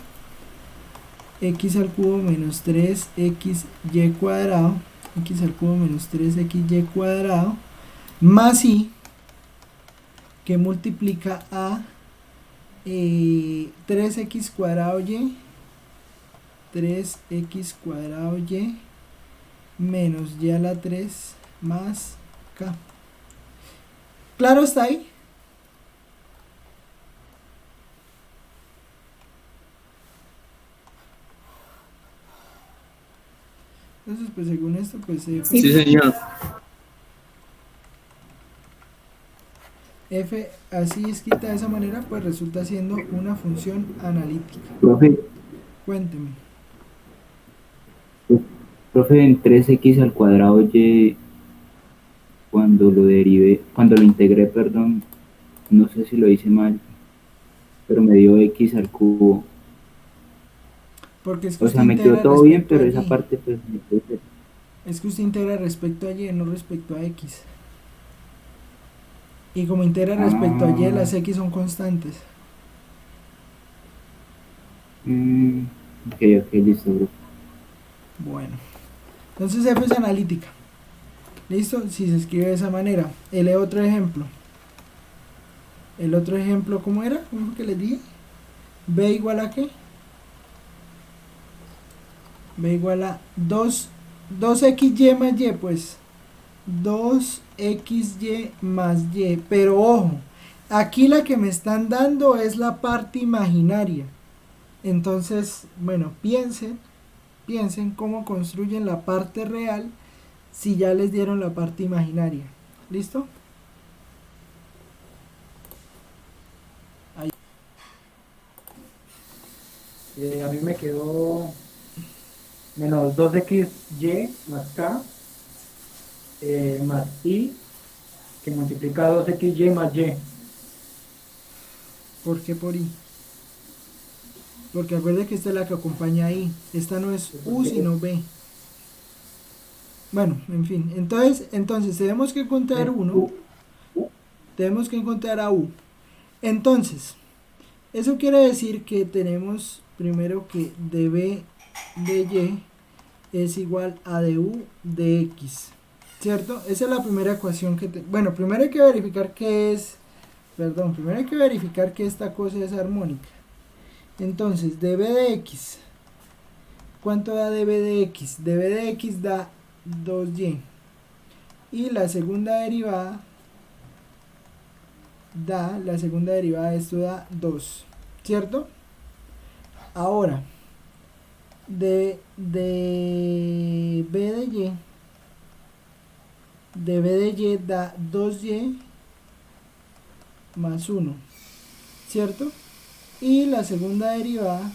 x al cubo menos 3xy cuadrado, x al cubo menos 3xy cuadrado, más i, que multiplica a 3x cuadrado y menos y a la 3 más k. ¿Claro está ahí? Entonces, pues según esto, pues Sí, señor. f así escrita de esa manera, pues resulta siendo una función analítica. Profe, Cuénteme. profe, en 3x al cuadrado y, cuando lo integré, perdón, no sé si lo hice mal, pero me dio x al cubo. Porque es que O usted sea, me quedó integra todo bien, respecto pero a esa y. parte pues me quedó. Es que usted integra respecto a y, no respecto a x. Y como integra respecto a y, las x son constantes. Ok, listo, bro. Bueno, entonces f es analítica. ¿Listo? Si se escribe de esa manera. El otro ejemplo. El otro ejemplo, ¿cómo era? ¿Cómo fue que les dije? B igual a ¿qué? B igual a 2xy más y, pues 2xy más y. Pero ojo, aquí la que me están dando es la parte imaginaria. Entonces, bueno, piensen cómo construyen la parte real si ya les dieron la parte imaginaria. ¿Listo? Ahí. A mí me quedó menos 2xy más k más i que multiplica 2xy más y. ¿Por qué por i? Porque acuérdense que esta es la que acompaña a i. Esta no es u sino b. Bueno, en fin. Entonces tenemos que encontrar uno. Tenemos que encontrar a u. Entonces, eso quiere decir que tenemos primero que db de y es igual a du de x. ¿Cierto? Esa es la primera ecuación que... Bueno, primero hay que verificar que es... Perdón, primero hay que verificar que esta cosa es armónica. Entonces, db de x. ¿Cuánto da db de x? db de x da 2y. Y la segunda derivada de esto da 2. ¿Cierto? Ahora, de b de y da 2y más 1. ¿Cierto? Y la segunda derivada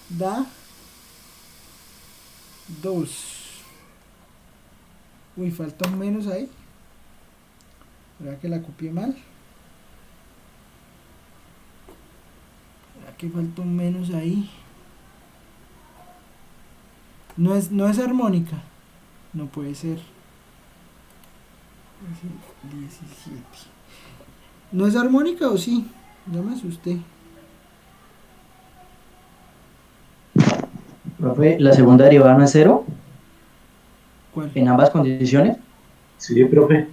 da 2. Uy, falta un menos ahí. ¿Verdad que la copié mal? ¿Verdad que falta un menos ahí? No es armónica. No puede ser. 17. ¿No es armónica o sí? Ya me asusté. Profe, ¿la segunda derivada no es 0? ¿Cuál? ¿En ambas condiciones? Sí, profe.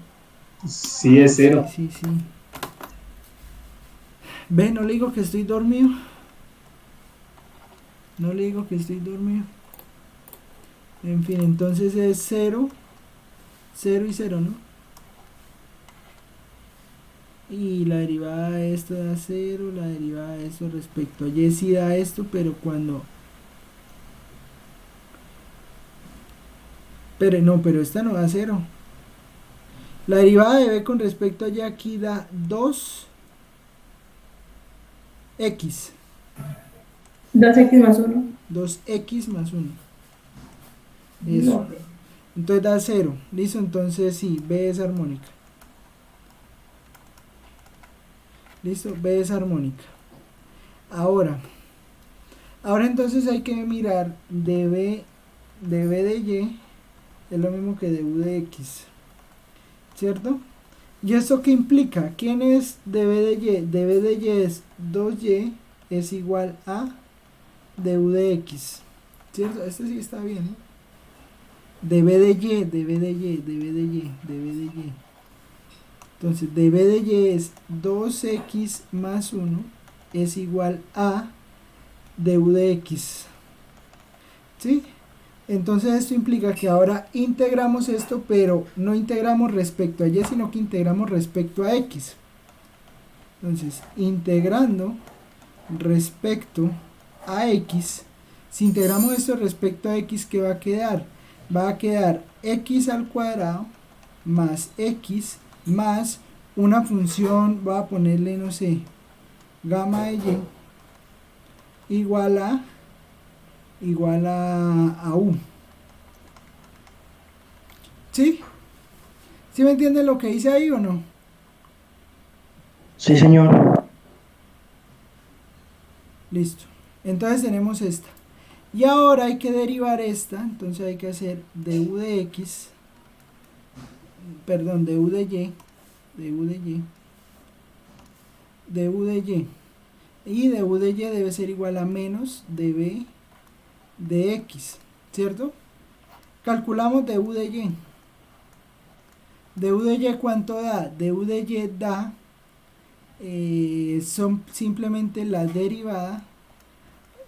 Sí, es 0. Sí. Ve, no le digo que estoy dormido. En fin, entonces es 0, 0 y 0, ¿no? Y la derivada de esto da 0, la derivada de esto respecto a y sí da esto, pero cuando... Pero esta no da 0. La derivada de b con respecto a y aquí da 2x. 2x más 1. 2x más 1. Eso. Entonces da 0. Listo, entonces sí, b es armónica. Listo, b es armónica. Ahora entonces hay que mirar db de y es lo mismo que du de x. ¿Cierto? ¿Y esto qué implica? ¿Quién es db de y? db de y es 2y es igual a du de x. ¿Cierto? Este sí está bien, ¿no? db de y. Entonces db de y es 2x más 1 es igual a du de x. ¿Sí? Entonces esto implica que ahora integramos esto, pero no integramos respecto a y, sino que integramos respecto a x. Entonces, integrando respecto a x, si integramos esto respecto a x, ¿qué va a quedar? Va a quedar x al cuadrado más x más una función, voy a ponerle, no sé, gamma de y igual a u. ¿Sí? ¿Sí me entienden lo que dice ahí o no? Sí, señor. Listo. Entonces tenemos esta. Y ahora hay que derivar esta. Entonces hay que hacer du de x. Perdón, du de y. Y du de y debe ser igual a menos db de x. ¿Cierto? Calculamos du de y. du de y, ¿cuánto da? du de y da son simplemente la derivada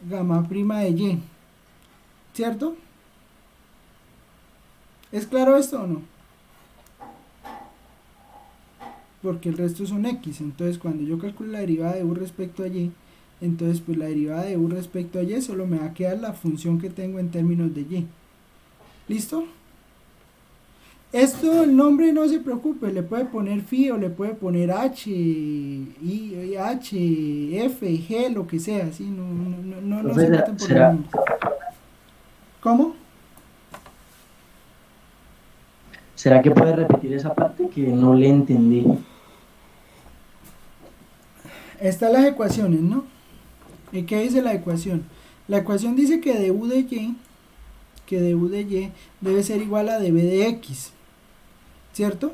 gamma prima de y. ¿Cierto? ¿Es claro esto o no? Porque el resto son x. Entonces cuando yo calculo la derivada de u respecto a y, entonces pues la derivada de u respecto a y solo me va a quedar la función que tengo en términos de y. ¿Listo? Esto, el nombre no se preocupe, le puede poner phi o le puede poner h, i, h, f, g, lo que sea, ¿sí? No se maten por los nombres. ¿Cómo? ¿Será que puede repetir esa parte que no le entendí? Están las ecuaciones, ¿no? ¿Y qué dice la ecuación? La ecuación dice que du de y debe ser igual a db de x, ¿cierto?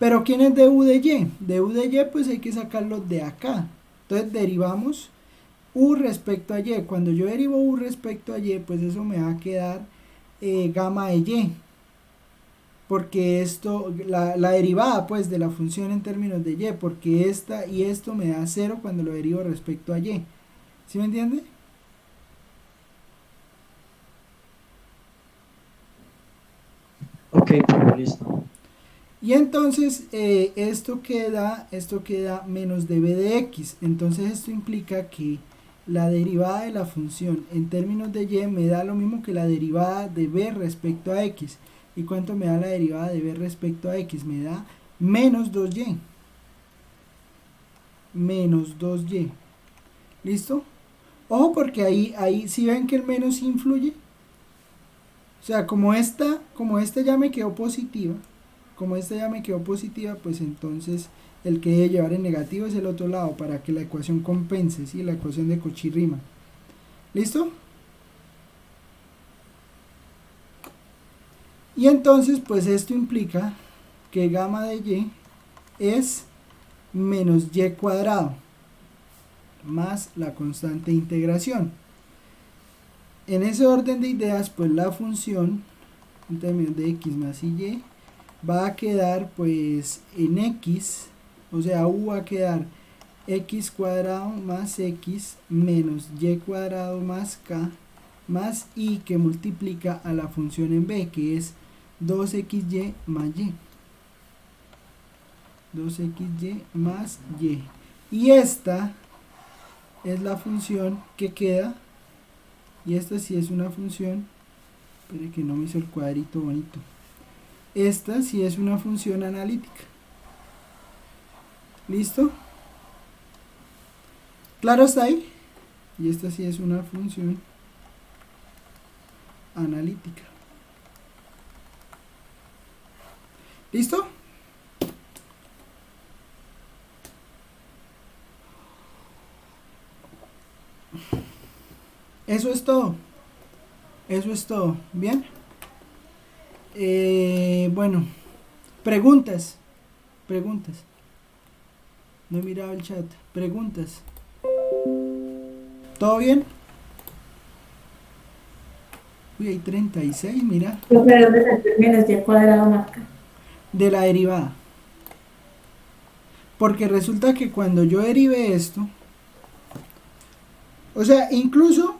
Pero ¿quién es du de y? Du de y pues hay que sacarlo de acá. Entonces derivamos u respecto a y. Cuando yo derivo u respecto a y, pues eso me va a quedar gamma de y. Porque esto, la derivada pues de la función en términos de y, porque esta y esto me da 0 cuando lo derivo respecto a y. ¿Sí me entiende? Ok, pues listo. Y entonces esto queda menos db de x. Entonces esto implica que la derivada de la función en términos de y me da lo mismo que la derivada de b respecto a x. ¿Y cuánto me da la derivada de b respecto a x? Me da menos 2y. Menos 2y. ¿Listo? Ojo porque ahí si ven que el menos influye. O sea, como esta ya me quedó positiva. Pues entonces el que debe llevar en negativo es el otro lado para que la ecuación compense, ¿sí? La ecuación de Cauchy-Riemann. ¿Listo? Y entonces pues esto implica que gamma de y es menos y cuadrado más la constante de integración. En ese orden de ideas pues la función en términos de x más y va a quedar pues en x, o sea u va a quedar x cuadrado más x menos y cuadrado más k más i que multiplica a la función en b, que es 2xy más y. 2xy más y. Y esta es la función que queda. Y esta sí es una función. Espere que no me hizo el cuadrito bonito. Esta sí es una función analítica. ¿Listo? ¿Claro está ahí? Y esta sí es una función analítica. ¿Listo? Eso es todo. Eso es todo. ¿Bien? Bueno. Preguntas. Preguntas. No he mirado el chat. Preguntas. ¿Todo bien? Uy, hay 36, mira. ¿De dónde salió el menos y cuadrado más k? De la derivada. Porque resulta que cuando yo derive esto, o sea, incluso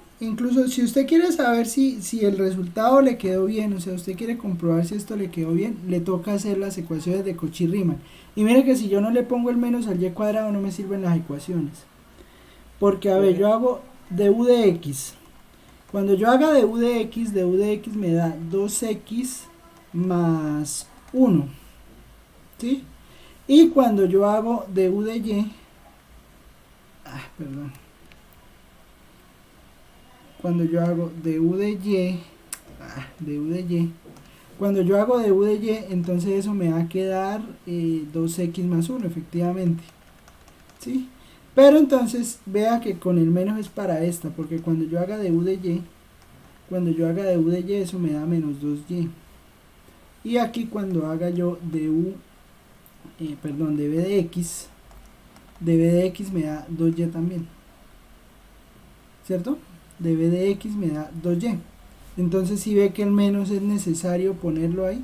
si usted quiere saber si el resultado le quedó bien, o sea, usted quiere comprobar si esto le quedó bien, le toca hacer las ecuaciones de Cauchy-Riemann. Y mire que si yo no le pongo el menos al y cuadrado no me sirven las ecuaciones. Porque, a ver, yo hago du de x. Cuando yo haga du de x me da 2x más 1. ¿Sí? Y cuando yo hago du de y, perdón. Cuando yo hago du de y, cuando yo hago du de y, entonces eso me va a quedar 2x más 1, efectivamente. ¿Sí? Pero entonces vea que con el menos es para esta, porque cuando yo haga du de y, eso me da menos 2y. Y aquí cuando haga yo db de x me da 2y también. ¿Cierto? db de x me da 2y. Entonces si ve que el menos es necesario ponerlo ahí,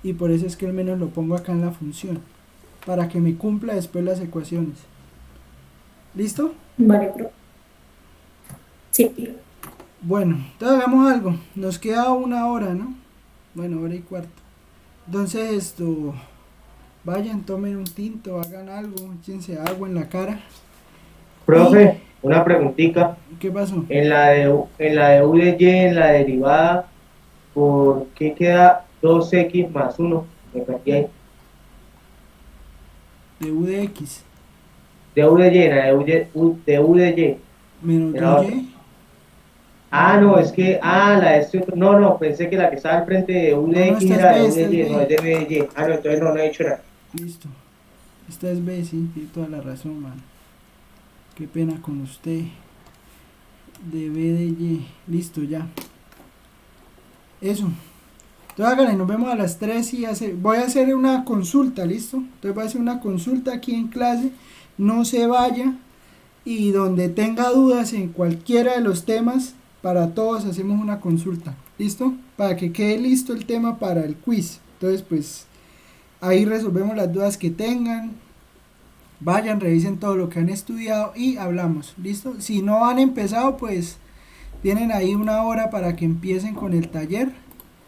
y por eso es que el menos lo pongo acá en la función, para que me cumpla después las ecuaciones. ¿Listo? Vale, bro. Sí. Bueno, entonces hagamos algo. Nos queda 1 hora, ¿no? Bueno, 1:15. Entonces vayan, tomen un tinto, hagan algo, échense agua en la cara Profe, una preguntita. ¿Qué pasó? En la de U de Y, en la derivada, ¿por qué queda 2x más 1? Me perdí ahí. De U de X De U de Y, en la de U de Y. menos En la 2Y. otra. Ah, no, es que, la de este otro. No, no, pensé que la que estaba al frente de U de No, X esta es era B, de U esta de es Y, no, es B. de B de Y. Ah, no, entonces no he dicho nada. Listo. Esta es B, sí, tiene toda la razón, man. Qué pena con usted. De B de Y. Listo, ya. Eso. Entonces háganle, nos vemos a las 3 y voy a hacer una consulta, ¿listo? Entonces voy a hacer una consulta aquí en clase. No se vaya. Y donde tenga dudas en cualquiera de los temas, para todos hacemos una consulta. ¿Listo? Para que quede listo el tema para el quiz. Entonces, pues, ahí resolvemos las dudas que tengan. Vayan, revisen todo lo que han estudiado y hablamos. ¿Listo? Si no han empezado, pues, tienen ahí una hora para que empiecen con el taller.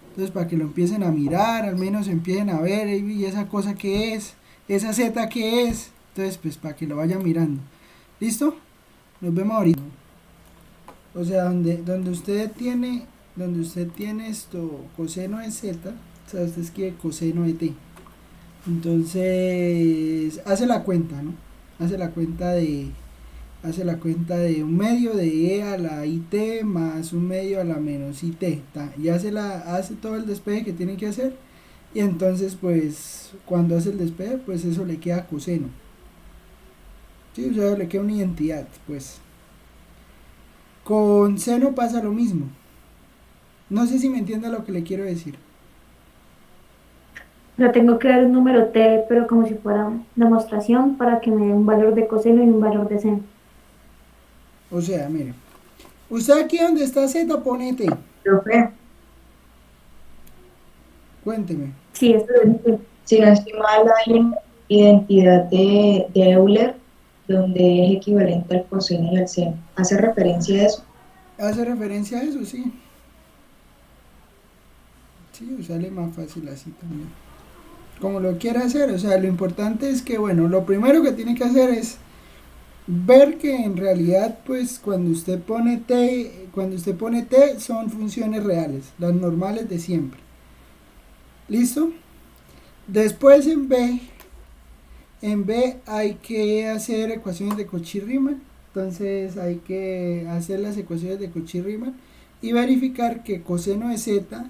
Entonces, para que lo empiecen a mirar, al menos empiecen a ver, y esa cosa que es, esa Z que es. Entonces, pues, para que lo vayan mirando. ¿Listo? Nos vemos ahorita. O sea, donde usted tiene esto, coseno de Z, o sea, usted escribe coseno de T. Entonces, hace la cuenta, ¿no? Hace la cuenta de un medio de E a la IT más un medio a la menos IT. Y hace todo el despeje que tiene que hacer. Y entonces, pues, cuando hace el despeje, pues eso le queda coseno. Sí, o sea, le queda una identidad, pues. Con seno pasa lo mismo. No sé si me entiende lo que le quiero decir. O sea, tengo que dar un número T, pero como si fuera demostración para que me dé un valor de coseno y un valor de seno. O sea, mire. Usted aquí donde está Z pone T. Profe, Cuénteme. Sí, esto es si no estoy mal, hay una identidad de Euler donde es equivalente al coseno y al seno. ¿Hace referencia a eso? Hace referencia a eso, sí. Sí, sale más fácil así también. Como lo quiera hacer, o sea, lo importante es que, bueno, lo primero que tiene que hacer es ver que en realidad, pues, cuando usted pone T son funciones reales, las normales de siempre. ¿Listo? Después en B hay que hacer ecuaciones de Cauchy-Riemann. Entonces hay que hacer las ecuaciones de Cauchy-Riemann y verificar que coseno de Z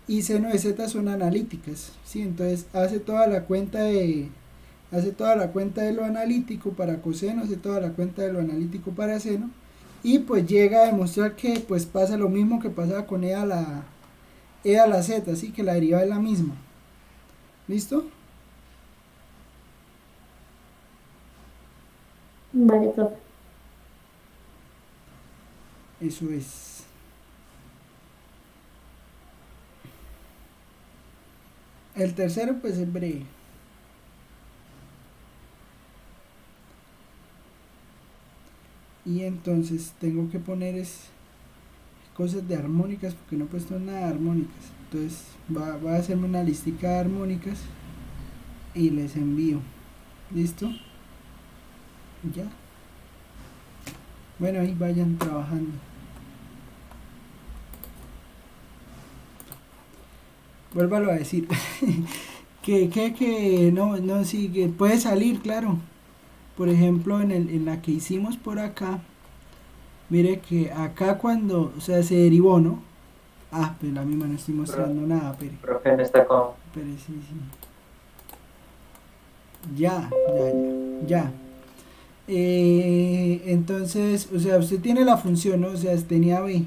y seno de Z son analíticas, ¿sí? Entonces hace toda la cuenta de lo analítico para coseno, hace toda la cuenta de lo analítico para seno y pues llega a demostrar que pues pasa lo mismo que pasaba con E a la Z, así que la derivada es la misma. ¿Listo? Vale, profe. Eso es. El tercero pues es breve. Y entonces tengo que poner cosas de armónicas porque no he puesto nada de armónicas. Entonces va a hacerme una listica de armónicas y les envío. ¿Listo? Ya. Bueno, ahí vayan trabajando. Vuélvalo a decir. que no, sí, que puede salir, claro. Por ejemplo, en la que hicimos por acá, mire que acá cuando, o sea, se derivó, ¿no? Pues la misma no estoy mostrando nada, pero. Profe, no está con... Pero sí. Ya. Entonces, o sea, usted tiene la función, ¿no? O sea, tenía B.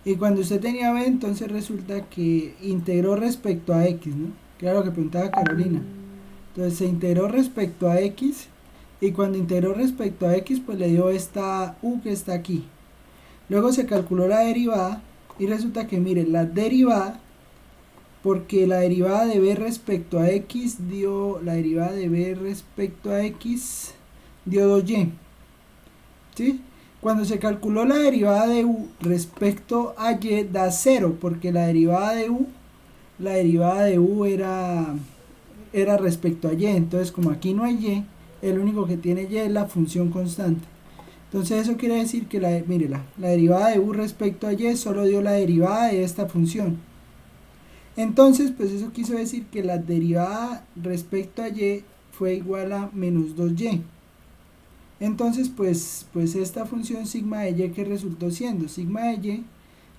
Y cuando usted tenía B, entonces resulta que integró respecto a X, ¿no? Claro que preguntaba Carolina. Entonces se integró respecto a X. Y cuando integró respecto a X, pues le dio esta U que está aquí. Luego se calculó la derivada. Y resulta que, miren, la derivada, porque la derivada de B respecto a X dio 2Y. ¿Sí? Cuando se calculó la derivada de U respecto a Y da 0, porque la derivada de U era respecto a Y. Entonces, como aquí no hay Y, el único que tiene Y es la función constante. Entonces eso quiere decir que mire, la derivada de u respecto a y solo dio la derivada de esta función. Entonces, pues eso quiso decir que la derivada respecto a y fue igual a menos 2y. Entonces, pues esta función sigma de y, ¿qué resultó siendo? Sigma de y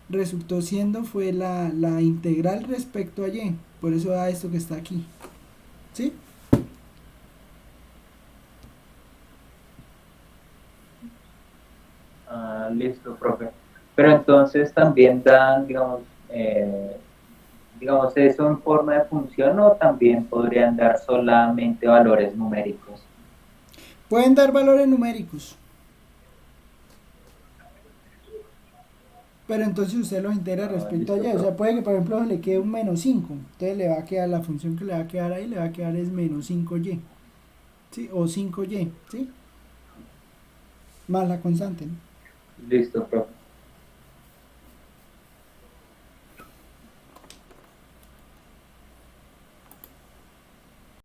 resultó siendo fue la integral respecto a y. Por eso da esto que está aquí. ¿Sí? Ah, listo, profe. Pero entonces también dan, digamos, eso en forma de función o también podrían dar solamente valores numéricos. Pueden dar valores numéricos. Pero entonces usted los integra respecto a y. O sea, puede que por ejemplo le quede un menos 5. Entonces le va a quedar la función que le va a quedar ahí, le va a quedar es menos 5y. ¿Sí? O 5y. ¿Sí? Más la constante, ¿no? Listo, profe.